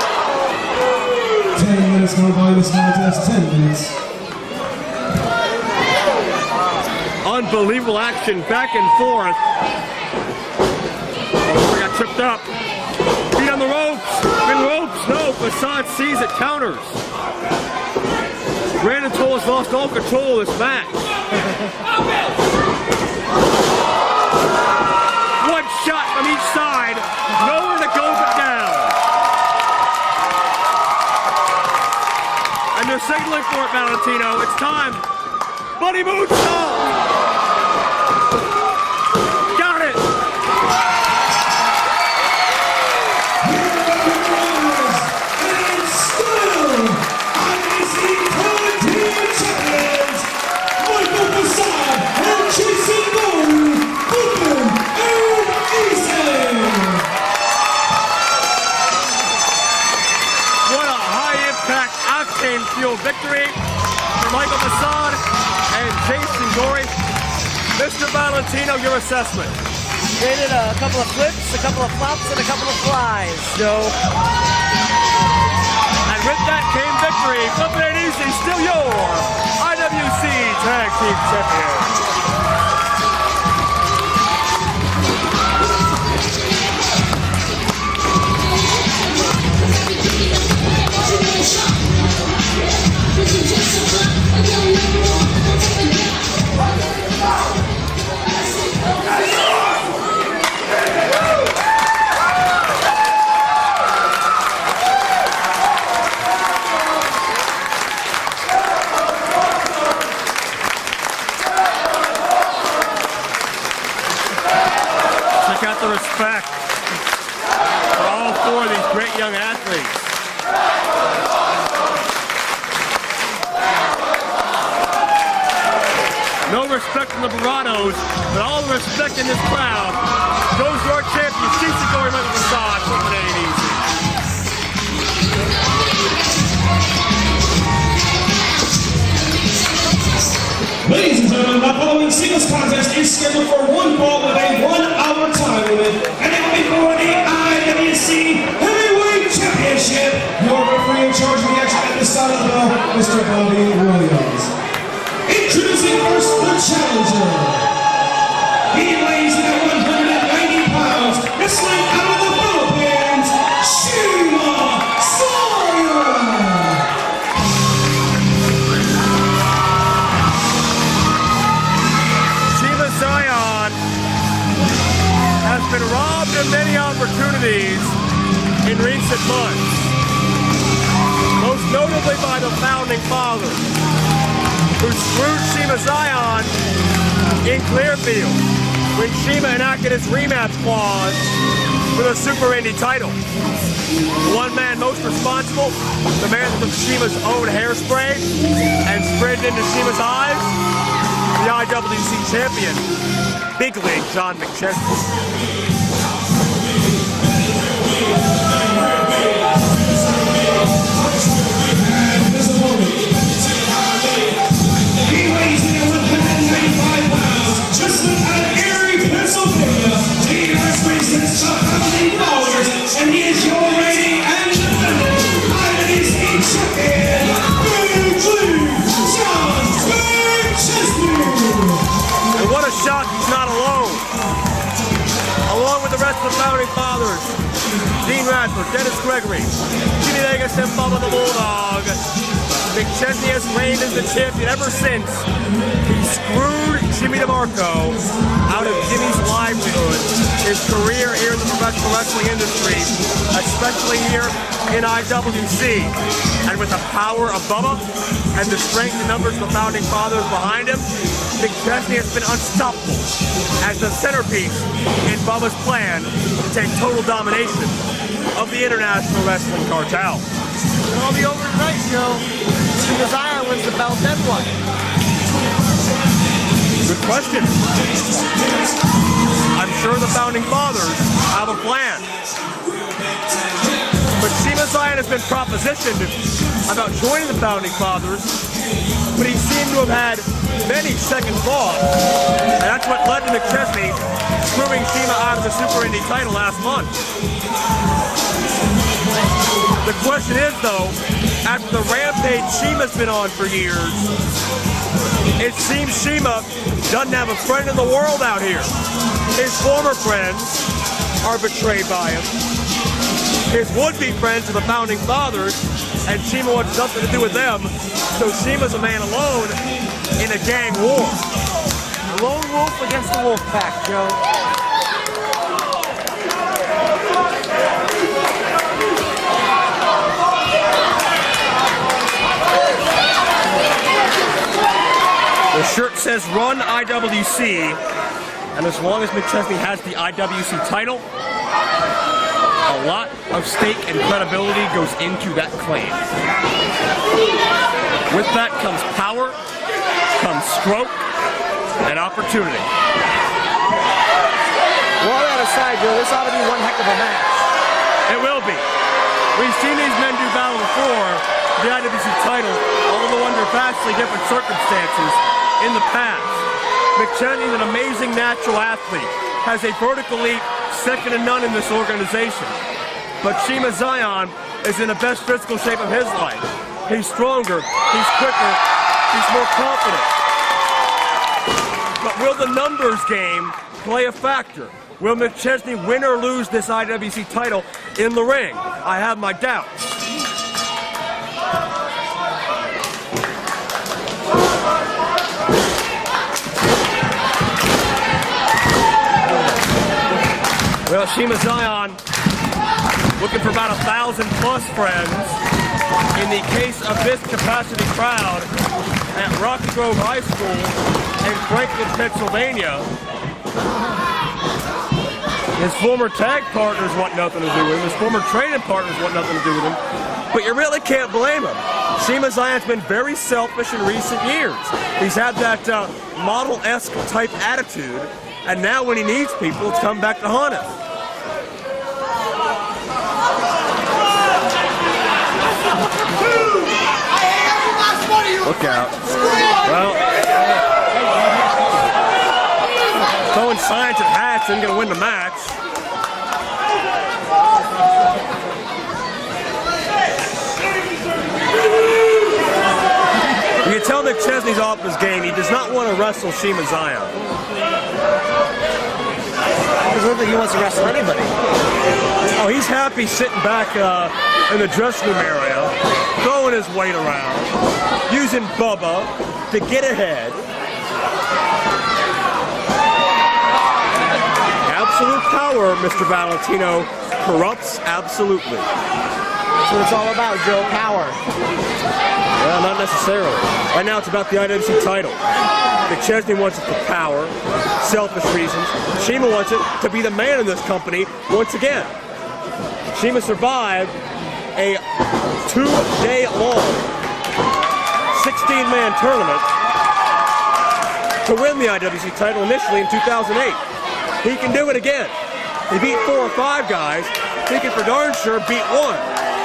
10 minutes go by this contest, 10 minutes. Unbelievable action back and forth. Oh, got tripped up. Feet on the ropes. Been ropes. No, Facade sees it, counters. Brandon Toll has lost all control of this match. One shot from each side. Nowhere to go but down. And they're signaling for it, Valentino. It's time. Buddy Moonsault. Got it. And still, IWC Tag Team Champions, Michael Facade and Jason Gory, Logan and Eaton. What a high-impact, octane-fueled victory for Michael Facade and Jason Gory. Mr. Valentino, your assessment. They did a couple of flips, a couple of flops, and a couple of flies, Joe. And with that came victory. Flipping it easy, still your IWC Tag Team Champion. Check out the respect for all four of these great young athletes. No respect from the Bravados, but all the respect in this crowd Goes to our champion, Stacey Gory with the massage, flipping it ain't easy. Ladies and gentlemen, the following singles contest is scheduled for one fall with a 1-hour time limit, and it will be for the IWC Heavyweight Championship. Your referee in charge of the action at the start of the bell, Mr. Bobby Williams. Introducing first the challenger. He weighs in at 190 pounds, wrestling out of the Philippines, Shima Sawyer. Zion has been robbed of many opportunities in recent months, most notably by the founding father, who screwed Shima Zion in Clearfield when Shima enacted his rematch clause for the Super Indy title. The one man most responsible, the man that took Shima's own hairspray and sprayed it into Shima's eyes, the IWC champion, Big League John McChesney. He weighs in at 195 pounds, just out of Erie, Pennsylvania. He has raced his top 50 followers, and he is your reigning and defending IWC champion, Big League John McChesney. And what a shock he's not alone. Along with the rest of the founding fathers, Dean Radford, Dennis Gregory, Jimmy Vega, and Bubba the Bulldog, McChesney has reigned as the champion ever since he screwed Jimmy DeMarco out of Jimmy's livelihood, his career here in the professional wrestling industry, especially here in IWC. And with the power of Bubba and the strength and numbers of the founding fathers behind him, McChesney has been unstoppable as the centerpiece in Bubba's plan to take total domination of the international wrestling cartel. It'll be over tonight, Joe. Shima Zion wins the belt, then what? Good question. I'm sure the founding fathers have a plan. But Shima Zion has been propositioned about joining the founding fathers, but he seemed to have had many second thoughts. And that's what led to McChesney screwing Shima out of the Super Indy title last month. The question is, though, after the rampage Shima's been on for years, it seems Shima doesn't have a friend in the world out here. His former friends are betrayed by him. His would-be friends are the founding fathers, and Shima wants nothing to do with them, so Shima's a man alone in a gang war. Lone wolf against the wolf pack, Joe. The shirt says Run IWC, and as long as McChesney has the IWC title, a lot of stake and credibility goes into that claim. With that comes power, comes stroke, and opportunity. Well, that aside, Joe, this ought to be one heck of a match. It will be. We've seen these men do battle before, the IWC title, although under vastly different circumstances in the past. McChesney is an amazing natural athlete, has a vertical leap second to none in this organization. But Shima Zion is in the best physical shape of his life. He's stronger, he's quicker, he's more confident. But will the numbers game play a factor? Will McChesney win or lose this IWC title in the ring? I have my doubts. Well, Shima Zion looking for about 1,000 plus friends in the case of this capacity crowd at Rock Grove High School in Franklin, Pennsylvania. His former tag partners want nothing to do with him. His former training partners want nothing to do with him. But you really can't blame him. Shima Zion's been very selfish in recent years. He's had that model-esque type attitude and now when he needs people, it's come back to haunt him. Look out. Well, throwing signs at hats isn't going to win the match. You can tell McChesney's off his game. He does not want to wrestle Shima Zion. I don't think he wants to wrestle anybody. Oh, he's happy sitting back in the dressing room area, throwing his weight around, using Bubba to get ahead. Absolute power, Mr. Valentino, corrupts absolutely. That's what it's all about, Joe. Power. Well, not necessarily. Right now it's about the IWC title. McChesney wants it for power, selfish reasons. Shima wants it to be the man in this company once again. Shima survived a 2-day-long 16-man tournament to win the IWC title initially in 2008. He can do it again. He beat 4 or 5 guys. He can for darn sure beat one.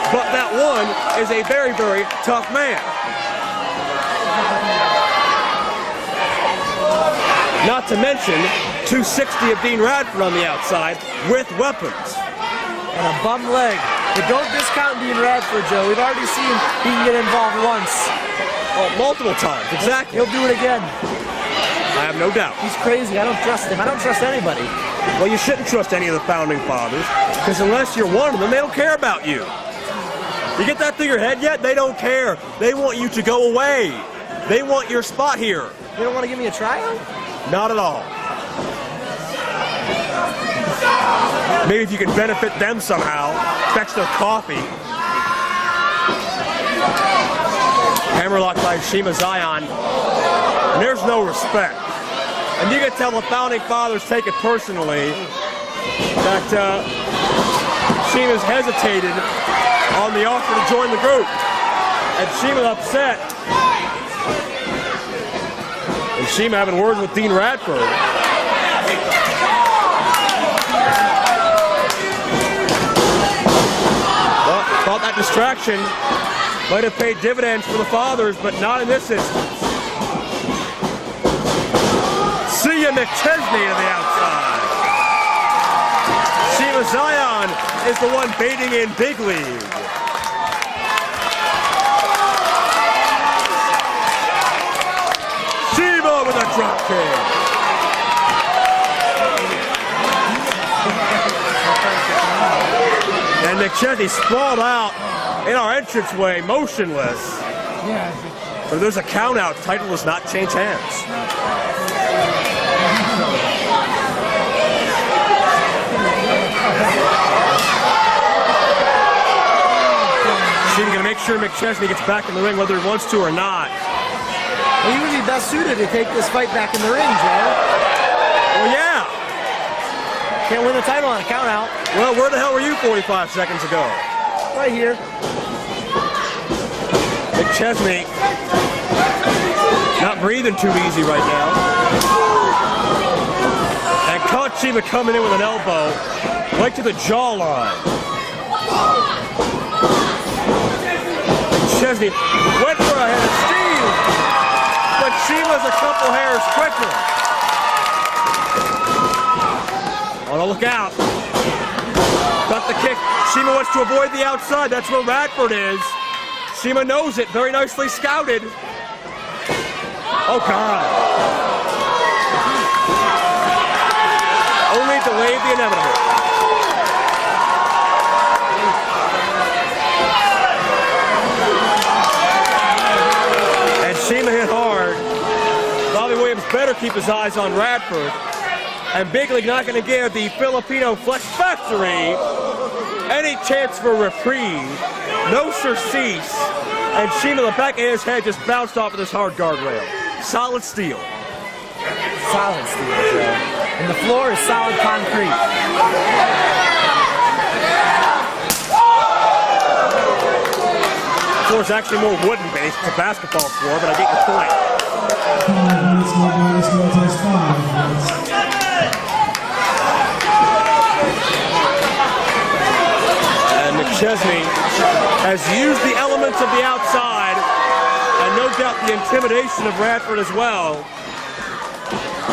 But that one is a very, very tough man. Not to mention 260 of Dean Radford on the outside with weapons. And a bum leg. But don't discount Dean Radford, Joe. We've already seen he can get involved once. Oh, multiple times, exactly. He'll do it again. I have no doubt. He's crazy. I don't trust him. I don't trust anybody. Well, you shouldn't trust any of the founding fathers, because unless you're one of them, they don't care about you. You get that through your head yet? They don't care. They want you to go away. They want your spot here. You don't want to give me a tryout? Not at all. Maybe if you can benefit them somehow, fetch their coffee. Hammerlock by Shima Zion. And there's no respect. And you can tell the founding fathers take it personally that Shima's hesitated on the offer to join the group. And Shima's upset. And Shima having words with Dean Radford. Well, thought that distraction might have paid dividends for the fathers, but not in this instance. See ya, McChesney to the outside. Shima Zion is the one baiting in Big League. Shima with a drop kick. And McChesney sprawled out in our entranceway, motionless. But if there's a count out, title does not change hands. She's going to make sure McChesney gets back in the ring whether he wants to or not. Well, he would be best suited to take this fight back in the ring, Joe. Well, yeah. Can't win the title on a count out. Well, where the hell were you 45 seconds ago? Right here. McChesney not breathing too easy right now. And caught Shima coming in with an elbow right to the jawline. McChesney went for a head of steam, but Shima's a couple hairs quicker. On the lookout. Got the kick. Shima wants to avoid the outside. That's where Radford is. Shima knows it. Very nicely scouted. Oh, God. Only delayed the inevitable. And Shima hit hard. Bobby Williams better keep his eyes on Radford. And Big League not going to give the Filipino Flex Factory any chance for reprieve. No surcease. And Shima, the back of his head just bounced off of this hard guardrail. Solid steel. Solid steel, Joe. And the floor is solid concrete. The floor is actually more wooden based. It's a basketball floor, but I get your point. McChesney has used the elements of the outside, and no doubt the intimidation of Radford as well,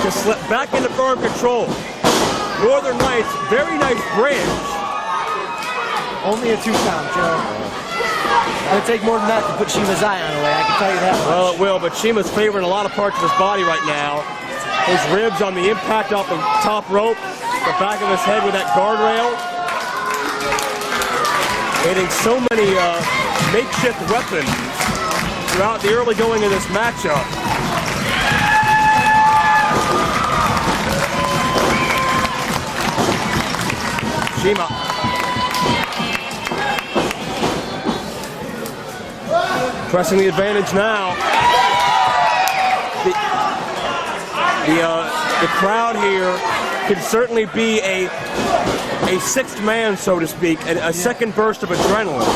to slip back into firm control. Northern Lights, very nice bridge. Only a 2 count, Joe. It'll take more than that to put Shima's Zion away, I can tell you that much. Well, it will, but Shima's favoring a lot of parts of his body right now. His ribs on the impact off the top rope, the back of his head with that guardrail. Hitting so many makeshift weapons throughout the early going of this matchup. Shima. Pressing the advantage now. The crowd here can certainly be a sixth man, so to speak, a second burst of adrenaline.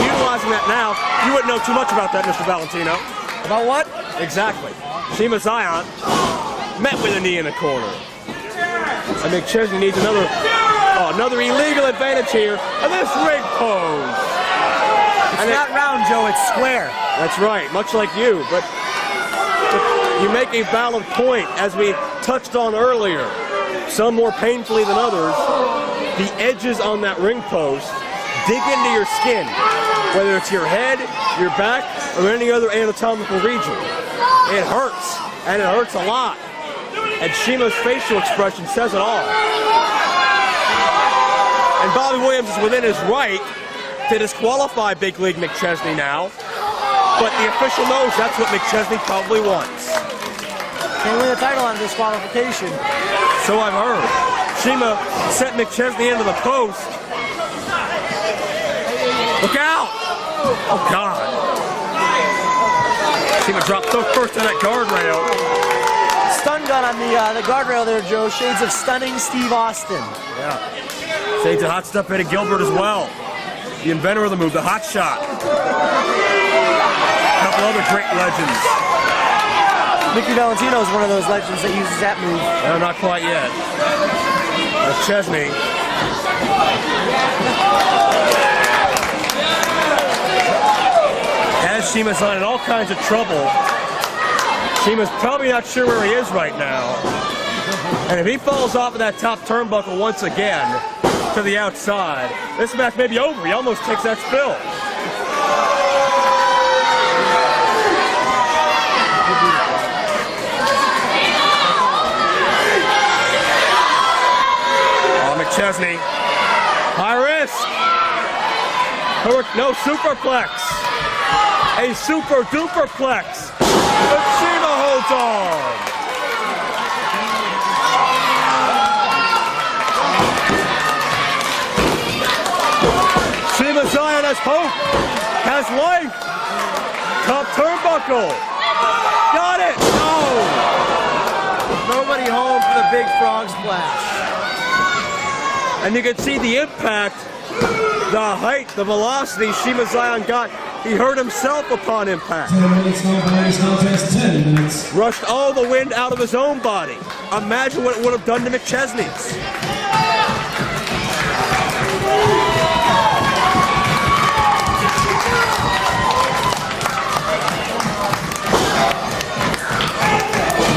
Utilizing that now, you wouldn't know too much about that, Mr. Valentino. About what? Exactly. Shima Zion met with a knee in the corner. And McChesney needs another illegal advantage here. And this ring pose. It's not round, Joe, it's square. That's right, much like you. But you make a valid point, as we touched on earlier, some more painfully than others. The edges on that ring post dig into your skin, whether it's your head, your back, or any other anatomical region. It hurts, and it hurts a lot. And Shima's facial expression says it all. And Bobby Williams is within his right to disqualify Big League McChesney now. But the official knows that's what McChesney probably wants. Can't win the title on disqualification. So I've heard. Shima sent McChesney into the post. Look out! Oh, God. Shima dropped first on that guardrail. Stun gun on the guardrail there, Joe. Shades of stunning Steve Austin. Yeah. Shades of hot stuff Eddie Gilbert as well. The inventor of the move, the hot shot. A couple other great legends. Nickie Valentino is one of those legends that uses that move. No, not quite yet. McChesney. Has Shima Zion in all kinds of trouble. Shima's probably not sure where he is right now. And if he falls off of that top turnbuckle once again to the outside, this match may be over. He almost takes that spill. McChesney, high risk. No superplex. A super duperplex. But Shima holds on. Shima Zion has hope, has life. Top turnbuckle. Got it. No. Nobody home for the big frog splash. And you can see the impact, the height, the velocity Shima Zion got. He hurt himself upon impact. 10 minutes, no bonus contest, 10 minutes. Rushed all the wind out of his own body. Imagine what it would have done to McChesney's.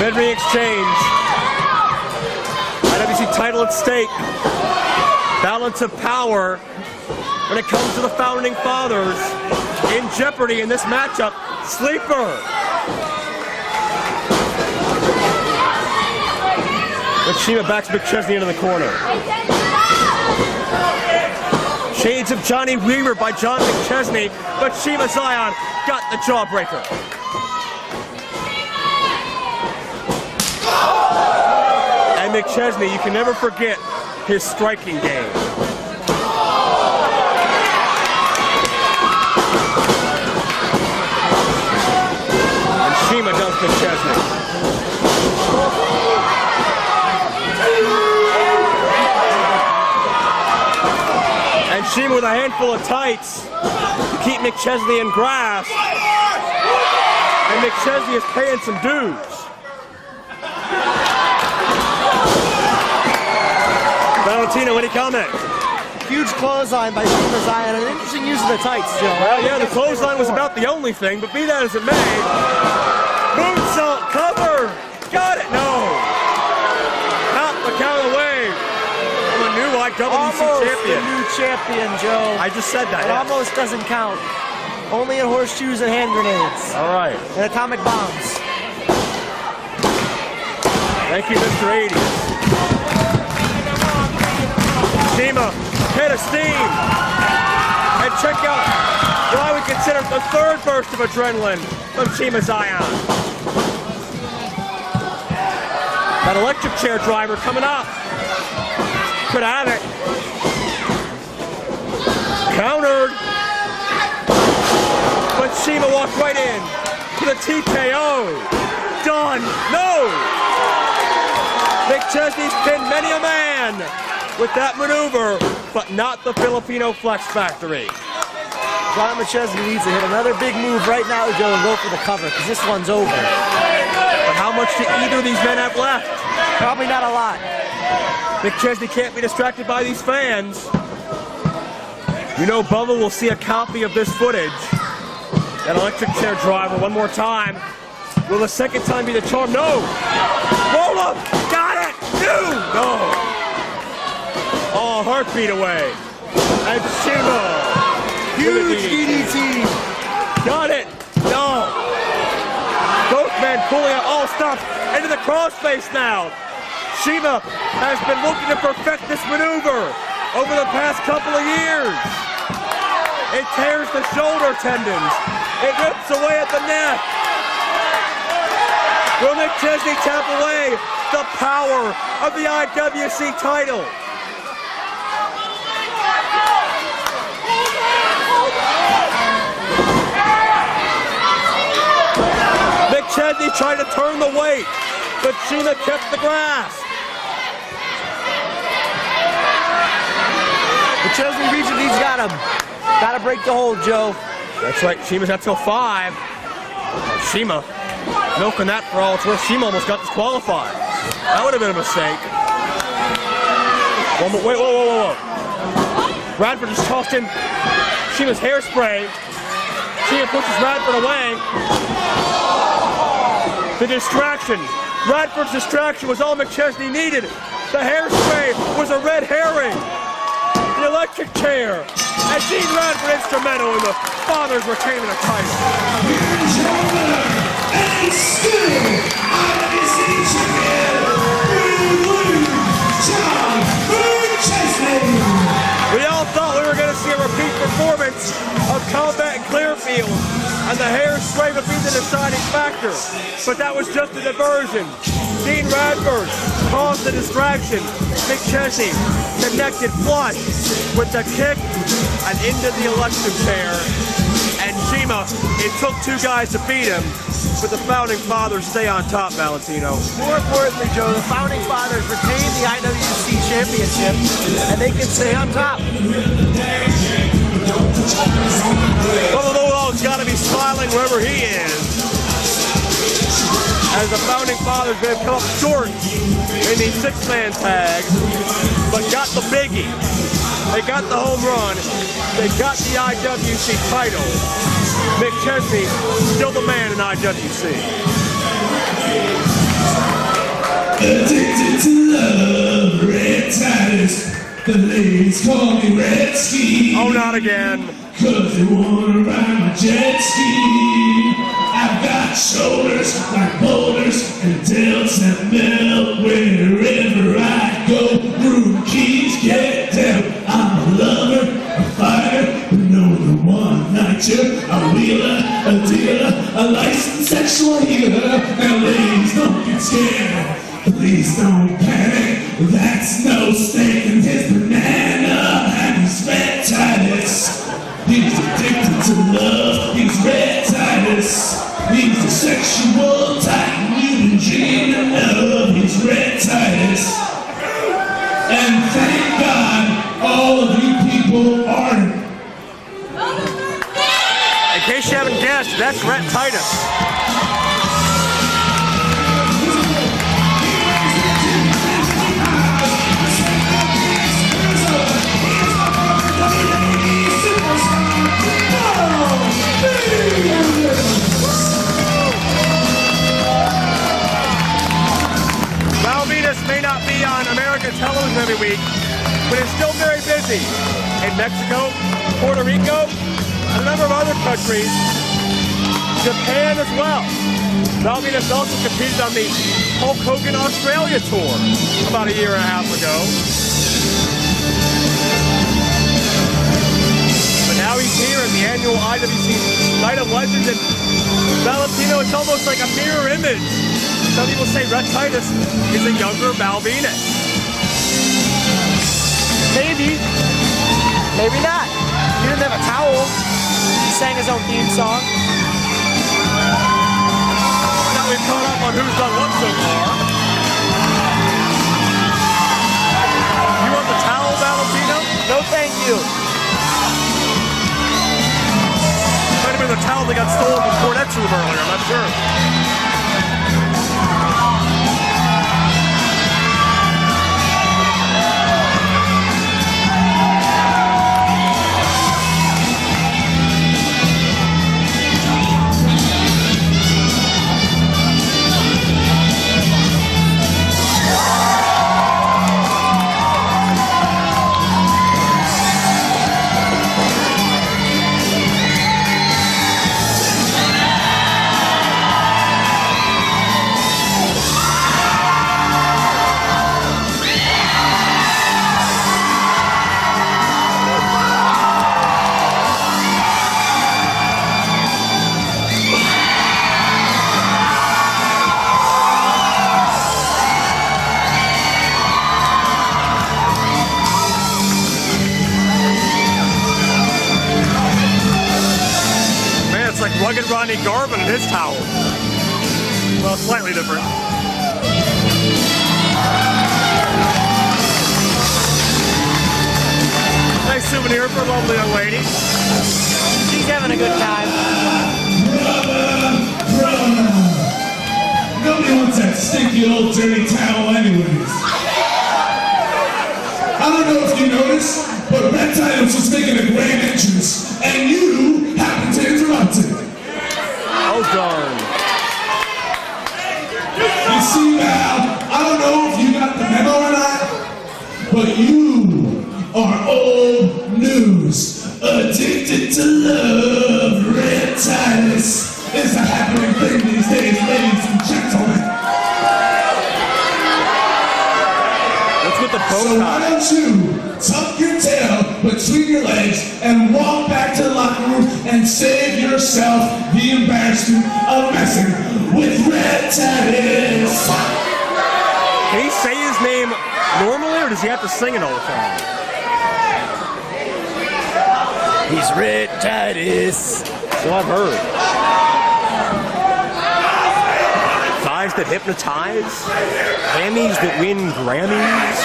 Mid-ring exchange. IWC title at stake. Balance of power when it comes to the Founding Fathers in jeopardy in this matchup. Sleeper. But Shima backs McChesney into the corner. Shades of Johnny Weaver by John McChesney, but Shima Zion got the jawbreaker. And McChesney, you can never forget his striking game. And Shima does McChesney. And Shima with a handful of tights to keep McChesney in grasp. And McChesney is paying some dues. Valentino, any comment? Huge clothesline by Shima Zion. An interesting use of the tights, Joe. Well, yeah, the clothesline was about the only thing, but be that as it may. Moonsault, cover! Got it! No! Not the count away from a new IWC champion. The new champion, Joe. I just said that. It almost doesn't count. Only in horseshoes and hand grenades. All right. And atomic bombs. Thank you, Mr. 80s. Shima, head of steam. And check out what I would consider the third burst of adrenaline from Shima Zion. That electric chair driver coming up. Could have it. Countered. But Shima walked right in to the TKO. Done. No! McChesney's pinned many a man with that maneuver, but not the Filipino Flex Factory. John McChesney needs to hit another big move right now, Joe, and go for the cover, because this one's over. But how much do either of these men have left? Probably not a lot. McChesney can't be distracted by these fans. You know Bubba will see a copy of this footage. That electric chair driver one more time. Will the second time be the charm? No! Roll up! Got it! No! Oh, heartbeat away. And Shima. Huge DDT. Got it! No! Both men pulling out. Oh, stop! Into the crossface now. Shima has been looking to perfect this maneuver over the past couple of years. It tears the shoulder tendons. It rips away at the neck. Will McChesney tap away the power of the IWC title? McChesney tried to turn the weight, but Shima kept the grasp. McChesney reaches, he's got him. Gotta break the hold, Joe. That's right, Shima's got till 5. Shima milking that for all it's worth. Shima almost got disqualified. That would have been a mistake. Wait, whoa. Radford just tossed in Shima's hairspray. Shima pushes Radford away. The distraction. Radford's distraction was all McChesney needed. The hairspray was a red herring. The electric chair. And Dean Radford instrumental in the Fathers retaining the title. Here's your winner, and still IWC champion, LeRoux, John McChesney. We all thought we were going to see a repeat performance of Combat in Clearfield, and the hairspray would be the deciding factor. But that was just a diversion. Dean Radford caused the distraction. McChesney connected flush with the kick and into the electric chair. And Shima, it took 2 guys to beat him, but the Founding Fathers stay on top, Valentino. More importantly, Joe, the Founding Fathers retain the IWC Championship, and they can stay on top. Bubba Bulldog's got to be smiling wherever he is, as the Founding Fathers may have come up short in these 6-man tags, but got the biggie. They got the home run. They got the IWC title. McChesney, still the man in IWC. Addicted to love, red Titus. The ladies call me Red Ski. Oh, not again. Cause they wanna ride my jet ski. I've got shoulders like boulders and delts that melt wherever I go. Room keys get down. I'm a lover, a fighter, but no the one-nighter. A wheeler, a dealer, a licensed sexual healer. Now ladies, don't get scared. Please don't panic. That's no steak and his banana and his red Titus. He's addicted to love, he's red Titus. He's the sexual titan you've been dreaming of. He's red Titus. And thank God all of you people are. In case you haven't guessed, that's Red Titus. they're still very busy in Mexico, Puerto Rico, and a number of other countries, Japan as well. Valentino's also competed on the Hulk Hogan Australia tour about a year and a half ago. But now he's here in the annual IWC Night of Legends, and Valentino, it's almost like a mirror image. Some people say Red Titus is a younger Val Venus. Maybe. Maybe not. He didn't have a towel. He sang his own theme song. Now we've caught up on who's done what so far. You want the towel, Valentino? No, thank you. Might have been the towel that got stolen from Cornette's room earlier, I'm not sure. Rugged Rodney Garvin in his towel. Well, slightly different. Nice souvenir for a lovely young lady. She's having a good time. Brother! Nobody wants that stinky old dirty towel anyways. I don't know if you noticed, but Red Titus was making a grand entrance, and you happened to interrupt it. Oh, darn. You see, Val, I don't know if you got the memo or not, but you are old news. Addicted to love, Red Titus is a happening thing these days, ladies and gentlemen. What's with the bow So why don't you tuck your tail between your legs and walk back to the locker room and save yourself the embarrassment of messing with Red Titus? Can he say his name normally, or does he have to sing it all the time? He's Red Titus. So I've heard. Thighs that hypnotize, hammies that win Grammys.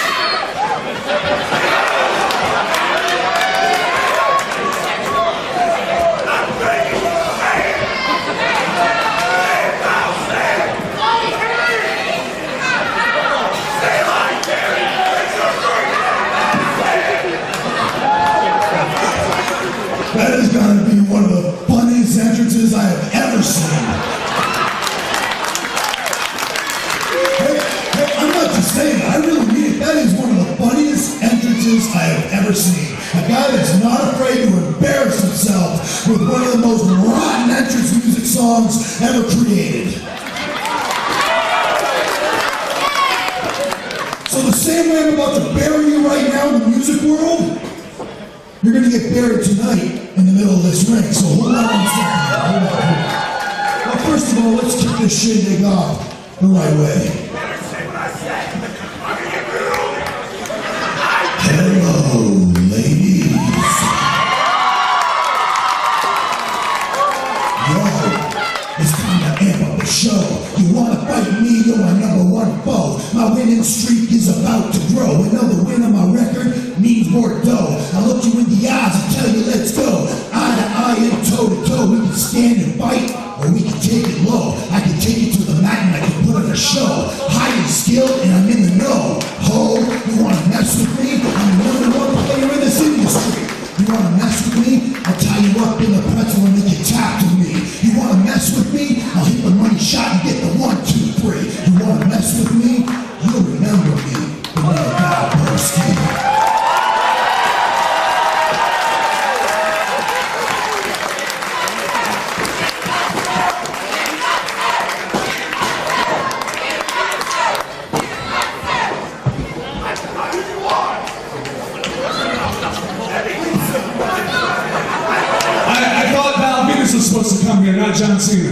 That is going to be one of the funniest entrances I have ever seen. Hey, I'm not just saying that, I really mean it. That is one of the funniest entrances I have ever seen. A guy that's not afraid to embarrass himself with one of the most rotten entrance music songs ever created. So the same way I'm about to bury you right now in the music world, you're going to get buried tonight in the middle of this ring, so hold on a second. Hold on. Well, first of all, let's kick this shindig off the right way. Hello, ladies. Yo, it's time to amp up the show. You want to fight me, you're my #1 foe. My winning streak is about to grow. Another win on my record means more dough. I look you in the eyes and tell you let's go. Eye to eye and toe to toe. We can stand and fight, or we can take it low. I can take it to the mat and I can put on a show. High in skill and I'm in the know. Ho, you wanna mess with me? I'm the #1 player in this industry. You wanna mess with me? I'll tie you up in the pretzel and make you tap to me. You wanna mess with me? I'll hit the money shot and get the 1, 2, 3. You wanna mess with me? You'll remember me. The name Dombrowski. Vince was supposed to come here, not John Cena.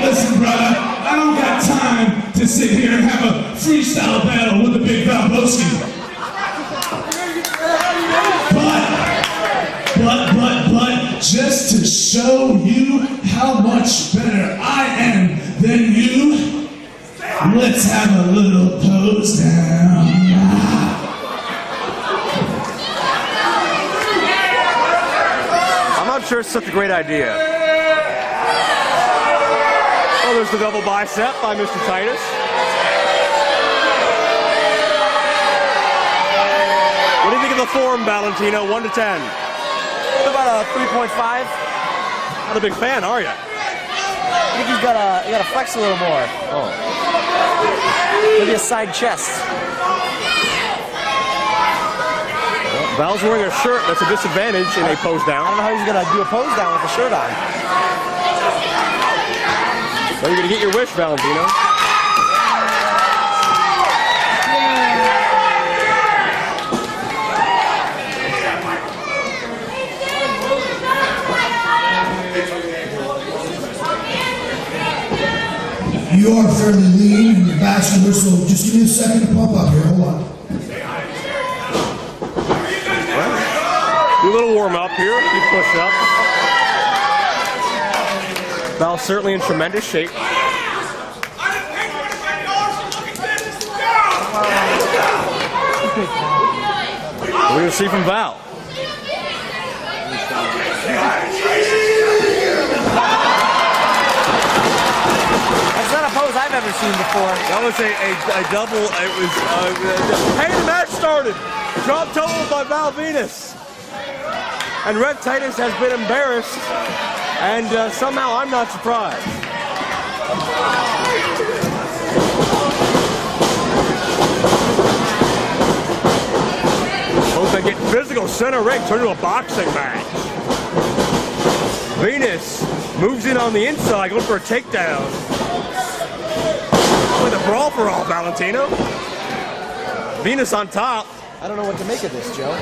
Listen, brother, I don't got time to sit here and have a freestyle battle with the big Dombrowski. But, just to show you how much better I am than you, let's have a little pose down. I'm not sure it's such a great idea. Oh, there's the double bicep by Mr. Titus. What do you think of the form, Valentino? 1 to 10. About a 3.5. Not a big fan, are you? I think he's got to flex a little more. Oh. Maybe a side chest. Well, Val's wearing a shirt that's a disadvantage in a pose down. I don't know how he's going to do a pose down with the shirt on. Well, you're going to get your wish, Valentino. You are fairly lean and vascular, so just give me a second to pump up here. Hold on. Do a little warm up here. You push up. Val's certainly in tremendous shape. We're going to see from Val. That's not a pose I've ever seen before. That was a double. It was. Hey, the match started. Drop total by Val Venus. And Red Titus has been embarrassed. And somehow I'm not surprised. Both they get physical center ring, turn to a boxing match. Venus moves in on the inside, going for a takedown. With a brawl for all, Valentino. Venus on top. I don't know what to make of this, Joe.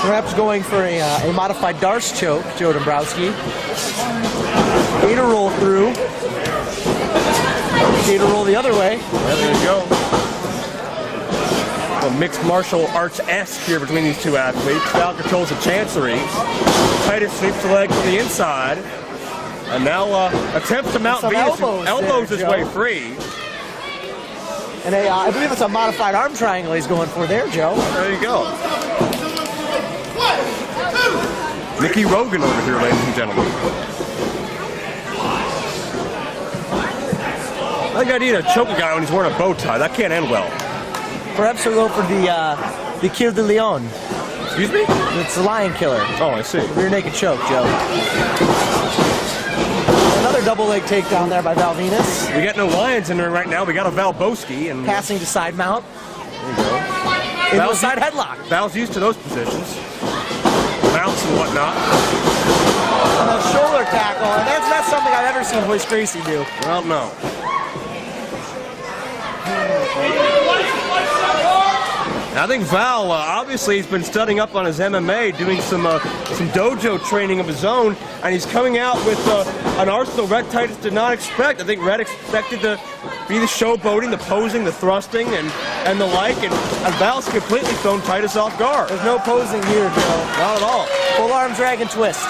Perhaps going for a modified Darce choke, Joe Dombrowski. Gator roll through. Gator roll the other way. Yeah, there you go. A mixed martial arts-esque here between these two athletes. Val controls the chancery. Titus sweeps the leg from the inside. And now attempts to mount Venus. Elbows his way free. And I believe it's a modified arm triangle he's going for there, Joe. There you go. Nicky Rogan over here, ladies and gentlemen. I think I need to choke a guy when he's wearing a bow tie. That can't end well. Perhaps we'll go for the Kill de Leon. Excuse me? It's the lion killer. Oh, I see. Rear naked choke, Joe. Another double leg takedown there by Val Venus. We got no lions in there right now. We got a Valboski and passing to side mount. There you go. Into a side headlock. Val's used to those positions. Mounts and whatnot. And a shoulder tackle, and that's not something I've ever seen Hoist Gracie do. Well, no. I think Val, obviously, he's been studying up on his MMA, doing some dojo training of his own, and he's coming out with an arsenal Red Titus did not expect. I think Red expected to be the showboating, the posing, the thrusting, and the like, and Val's completely thrown Titus off guard. There's no posing here, Joe. Not at all. Full arm dragon twist.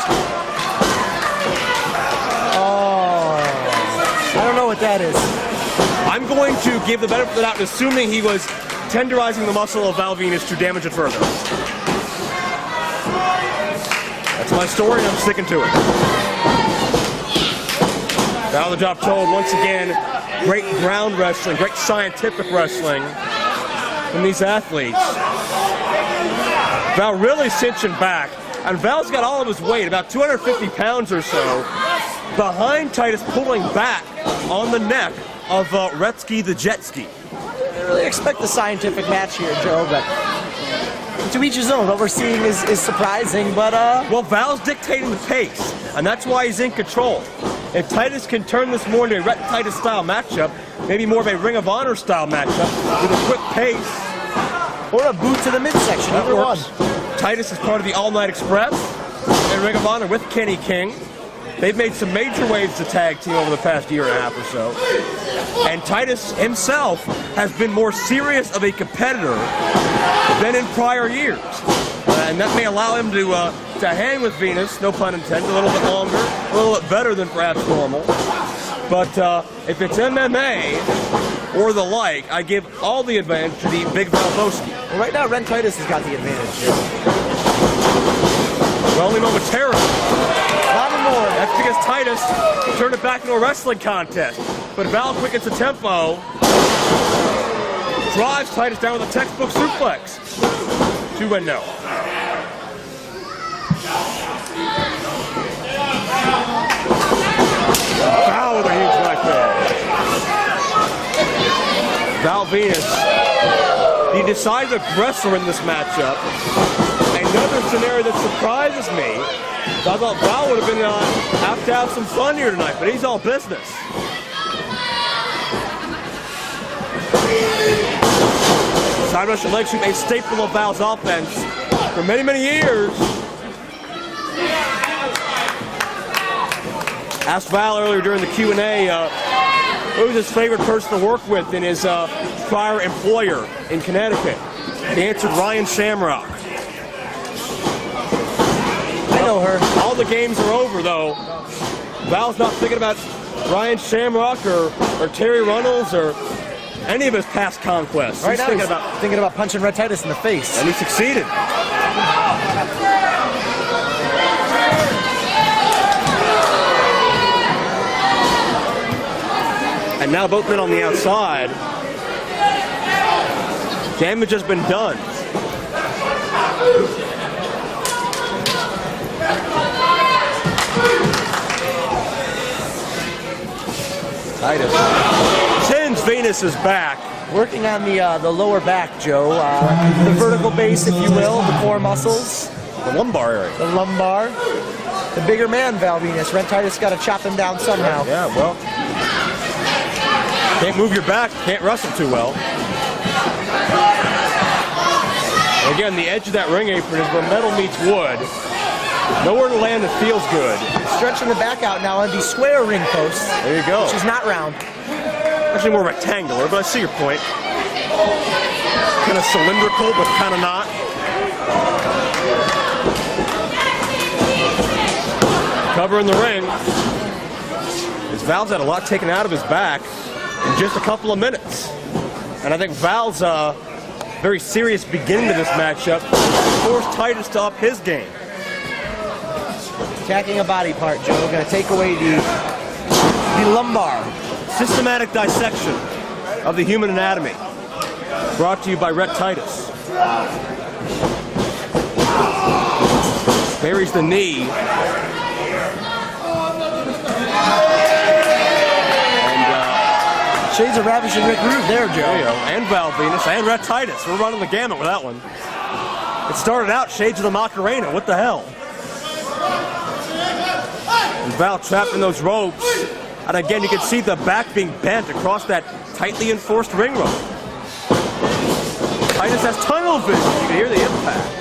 Oh, I don't know what that is. I'm going to give the benefit of the doubt, assuming he was tenderizing the muscle of Val Venus to damage it further. That's my story, and I'm sticking to it. Now the job told, once again, great ground wrestling, great scientific wrestling from these athletes. Val really cinching back, and Val's got all of his weight, about 250 pounds or so, behind Titus, pulling back on the neck of Retsky the Jet Ski. I really expect the scientific match here, Joe, but to each his own. What we're seeing is surprising, but well, Val's dictating the pace, and that's why he's in control. If Titus can turn this more into a Rhett Titus style matchup, maybe more of a Ring of Honor style matchup with a quick pace. Or a boot to the midsection, either one. Titus is part of the All Night Express and Ring of Honor with Kenny King. They've made some major waves to tag team over the past year and a half or so. And Titus himself has been more serious of a competitor than in prior years. And that may allow him to hang with Venus, no pun intended, a little bit longer, a little bit better than perhaps normal. But if it's MMA or the like, I give all the advantage to the Big Valvoski. Well, right now, Ren Titus has got the advantage here. Well, only momentarily. Not anymore. That's because Titus turned it back into a wrestling contest. But Val quickens the tempo, drives Titus down with a textbook suplex. 2-0. Val with a huge knife edge. Val Venus, the decisive aggressor in this matchup. Another scenario that surprises me. I thought Val would have been have to have some fun here tonight, but he's all business. Side Russian leg sweep, a staple of Val's offense for many, many years. Asked Val earlier during the Q&A who was his favorite person to work with in his prior employer in Connecticut. He answered Ryan Shamrock. I know her. All the games are over, though. Val's not thinking about Ryan Shamrock or Terry Runnels or any of his past conquests. Right now, he's thinking about punching Red Titus in the face. And he succeeded. And now both men on the outside. Damage has been done. Titus sends Venus' back. Working on the lower back, Joe. The vertical base, if you will, the core muscles. The lumbar area. The lumbar. The bigger man, Val Venus. Ren Titus got to chop him down somehow. Yeah, well. Can't move your back, can't wrestle too well. And again, the edge of that ring apron is where metal meets wood. Nowhere to land that feels good. Stretching the back out now on the square ring post. There you go. Which is not round. Actually more rectangular, but I see your point. Kind of cylindrical, but kind of not. Cover in the ring. As Val's had a lot taken out of his back in just a couple of minutes. And I think Val's very serious beginning to this matchup forced Titus to up his game. Attacking a body part, Joe. Going to take away the lumbar. Systematic dissection of the human anatomy. Brought to you by Rhett Titus. Buries the knee. And shades of Ravishing Rick Rude there, Joe. There you go. And Val Venus and Rhett Titus. We're running the gamut with that one. It started out shades of the Macarena. What the hell? And Val trapped in those ropes. And again, you can see the back being bent across that tightly enforced ring rope. Titus has tunnel vision. You can hear the impact.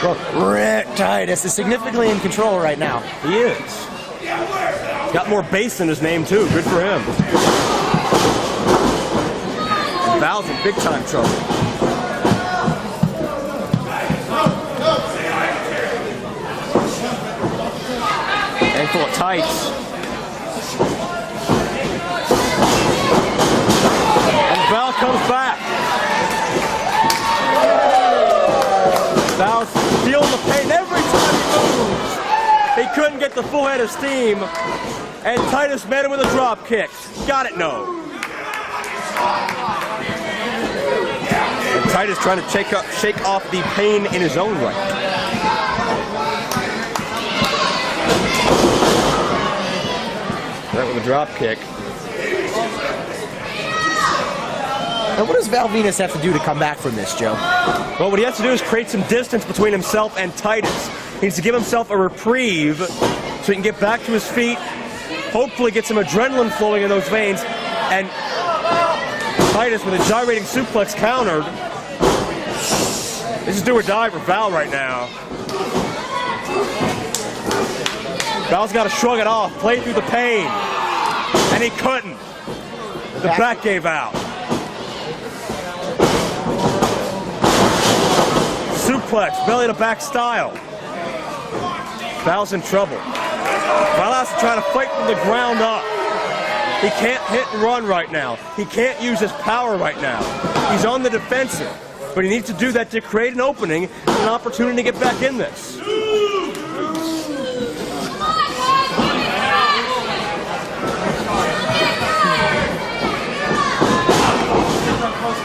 Well, Rick Titus is significantly in control right now. He is. He's got more bass in his name, too. Good for him. And Val's in big time trouble. Handful of tights. And Val comes back. Val's feeling the pain every time he moves. He couldn't get the full head of steam. And Titus met him with a drop kick. Got it, no. And Titus trying to shake off the pain in his own right. Right with a drop kick. And what does Val Venus have to do to come back from this, Joe? Well, what he has to do is create some distance between himself and Titus. He needs to give himself a reprieve so he can get back to his feet, hopefully get some adrenaline flowing in those veins, and Titus with a gyrating suplex countered. This is do or die for Val right now. Val's got to shrug it off, play through the pain, and he couldn't. The back gave out. Suplex, belly to back style. Val's in trouble. Val has to try to fight from the ground up. He can't hit and run right now. He can't use his power right now. He's on the defensive, but he needs to do that to create an opening and an opportunity to get back in this.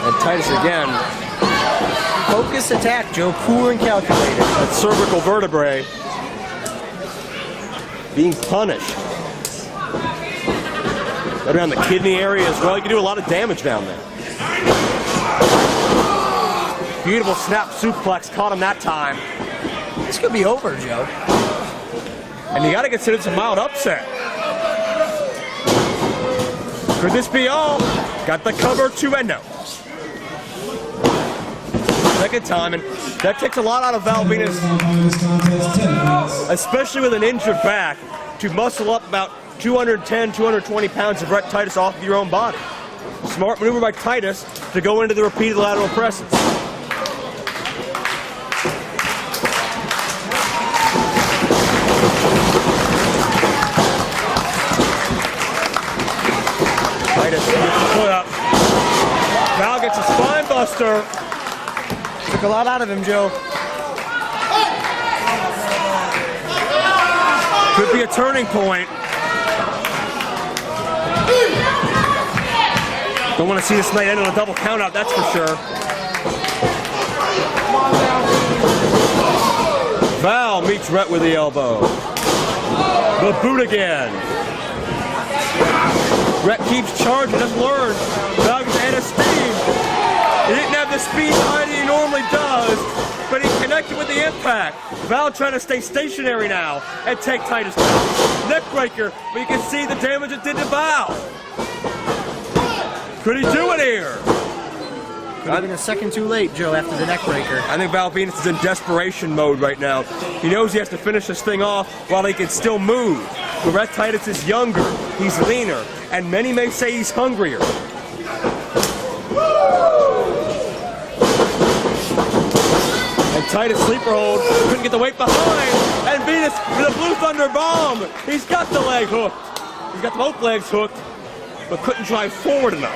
And Titus again. Focused attack, Joe. Cool and calculated. That cervical vertebrae being punished. Right around the kidney area as well. You can do a lot of damage down there. Beautiful snap suplex. Caught him that time. This could be over, Joe. And you got to consider it's a mild upset. Could this be all? Got the cover to endo. Second time, and that takes a lot out of Val Venus, especially with an injured back, to muscle up about 210, 220 pounds of Brett Titus off of your own body. Smart maneuver by Titus to go into the repeated lateral presses. Titus gets the foot up. Val gets a spine buster. Took a lot out of him, Joe. Could be a turning point. Don't want to see this night end on a double count out, that's for sure. Val meets Rhett with the elbow. The boot again. Rhett keeps charging, doesn't learn. Val gets out of steam. He didn't have the speed behind he normally does, but he connected with the impact. Val trying to stay stationary now and take Titus down. Neck breaker, but you can see the damage it did to Val. Could he do it here? Could have been a second too late, Joe, after the neck breaker. I think Val Venus is in desperation mode right now. He knows he has to finish this thing off while he can still move. But Rhett Titus is younger, he's leaner, and many may say he's hungrier. And Titus sleeper hold, couldn't get the weight behind, and Venus with a Blue Thunder bomb. He's got the leg hooked. He's got both legs hooked, but couldn't drive forward enough.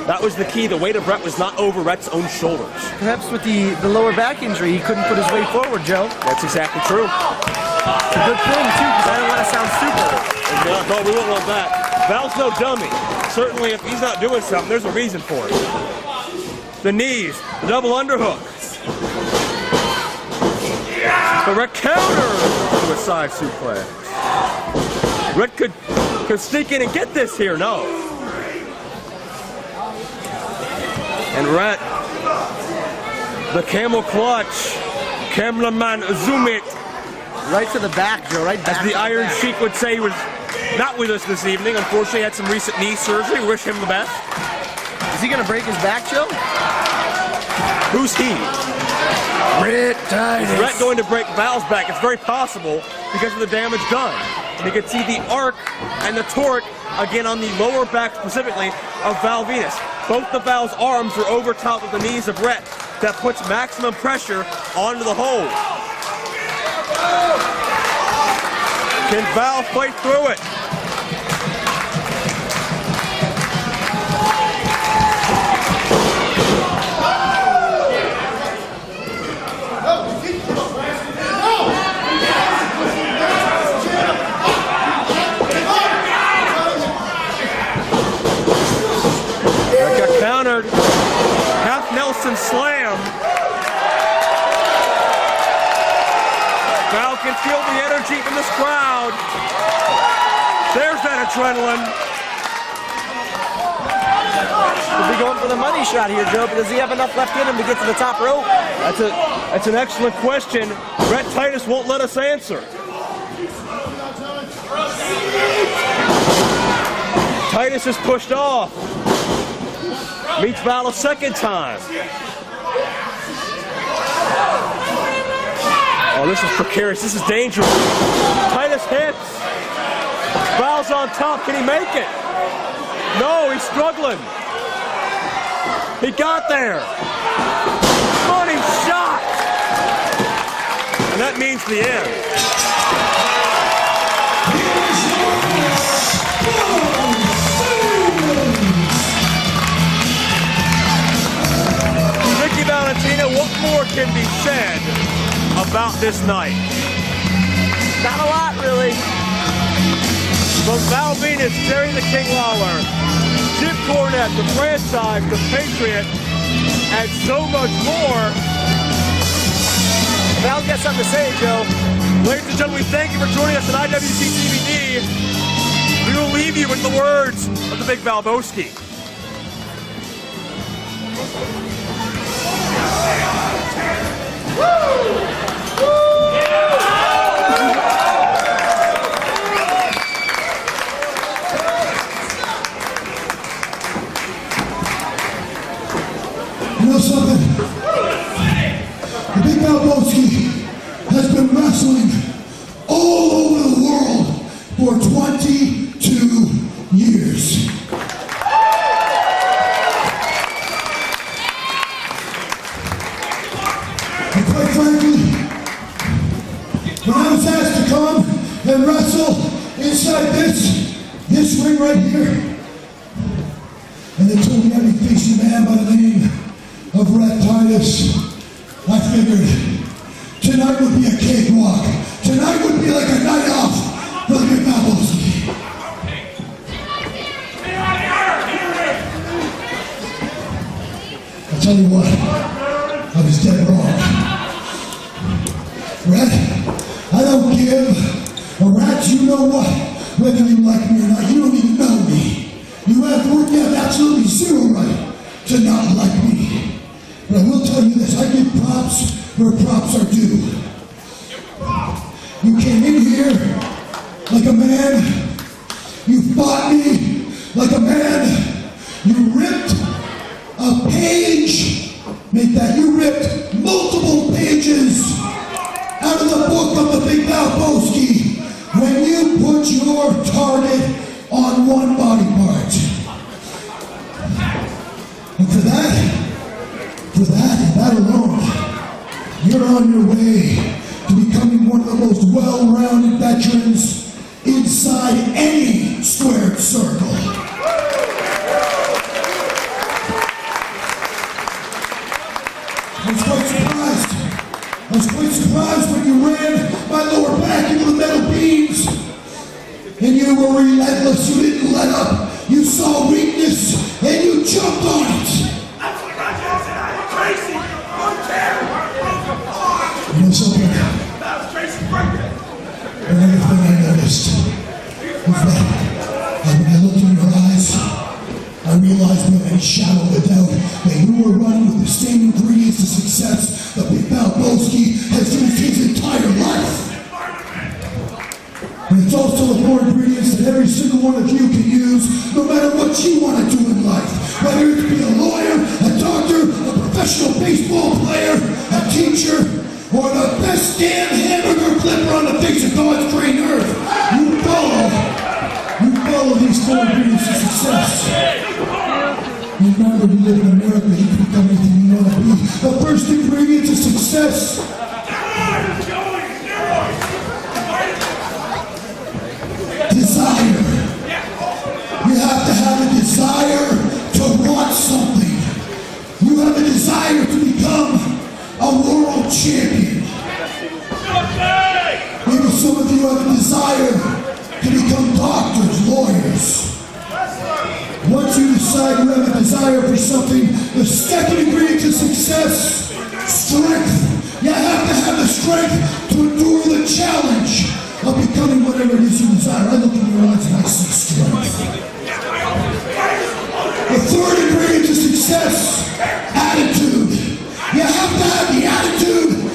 That was the key. The weight of Rhett was not over Rhett's own shoulders. Perhaps with the lower back injury, he couldn't put his weight forward, Joe. That's exactly true. It's a good thing, too, because I don't want to sound stupid. No, we won't want that. Val's no dummy. Certainly, if he's not doing something, there's a reason for it. The knees, the double underhook. The Rhett counter to a side suplex. Rhett could sneak in and get this here. No. And Rhett, the camel clutch, cameraman zoom it. Right to the back, Joe, right back. As the Iron Sheik would say, he was not with us this evening. Unfortunately, he had some recent knee surgery. Wish him the best. Is he going to break his back, Joe? Who's he? Rhett Titus. Is Rhett going to break Val's back? It's very possible because of the damage done. And you can see the arc and the torque, again on the lower back specifically, of Val Venus. Both of Val's arms are over top of the knees of Rhett. That puts maximum pressure onto the hold. Can Val fight through it? Countered. Half Nelson slam. Val can feel the energy from this crowd. There's that adrenaline. Is he going for the money shot here, Joe? But does he have enough left in him to get to the top rope? That's it. That's an excellent question. Brett Titus won't let us answer. Titus is pushed off. Meets Val a second time. Oh, this is precarious. This is dangerous. Titus hits. Val's on top. Can he make it? No, he's struggling. He got there. Money shot. And that means the end. Nickie Valentino, what more can be said about this night? Not a lot, really. From Val Venus, Jerry the King Lawler, Jim Cornette, the franchise, the Patriot, and so much more. Val's got something to say, Joe. Ladies and gentlemen, we thank you for joining us at IWC DVD. We will leave you with the words of the Big Valboski. You know something? The Big Valboski has been wrestling all over the world for 22 years. And quite frankly, when I was asked to come and wrestle inside this ring right here, and they told me I'd be facing a man by the name of Brett Titus, I figured tonight would be a cakewalk. Tonight would be like a night off for the Big Valboski. I'll tell you what, I was dead wrong. Brett, I don't give a rat's you know what, whether you like me or not. You don't even know me. You have absolutely zero right to not like me. But I will tell you this, I give props where props are due. You came in here like a man, you fought me like a man, you ripped a page, make that, you ripped multiple pages out of the book of the Big Valboski when you put your target on one body part. And for that alone, you're on your way to becoming one of the most well-rounded veterans inside any squared circle. I was quite surprised when you ran my lower back into the metal beams. And you were relentless, you didn't let up. You saw weakness and you jumped on it. You know something? Another thing I noticed was that when I looked in your eyes, I realized without any shadow of a doubt that you were running with the same ingredients to success that Big Valboski has used his entire life. And it's also the four ingredients that every single one of you can use no matter what you want to do in life. Whether it be a lawyer, a doctor, a professional baseball player, a teacher, or the best damn hamburger flipper on the face of God's green earth. You follow these four ingredients to success. Remember, you live in America, you can become anything you want to be. The first ingredient to success desire. You have to have a desire to want something. You have a desire to become a world champion. Maybe some of you have a desire to become doctors, lawyers. Once you decide you have a desire for something, the second ingredient to success, strength. You have to have the strength to endure the challenge of becoming whatever it is you desire. I look in your eyes and I see strength. The third ingredient to success, attitude. You have to have the attitude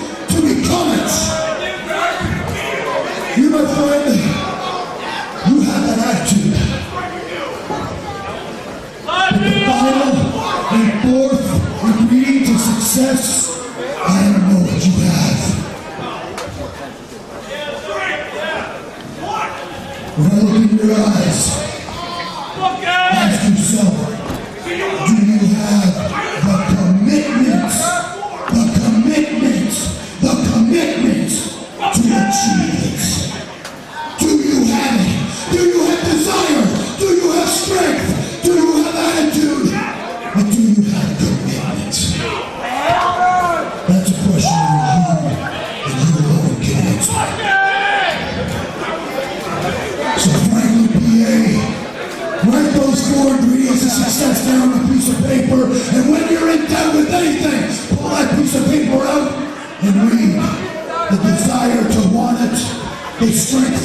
When I look in your eyes, ask yourself, do you have the commitment to achieve it? Do you have it? Do you have desire? Do you have strength? Do you have attitude? And do you have commitment? That's a question only you and you alone can answer. So frankly, PA, write those 4 ingredients of success down on a piece of paper, and when you're in doubt with anything, pull that piece of paper out and read. The desire to want it, the strength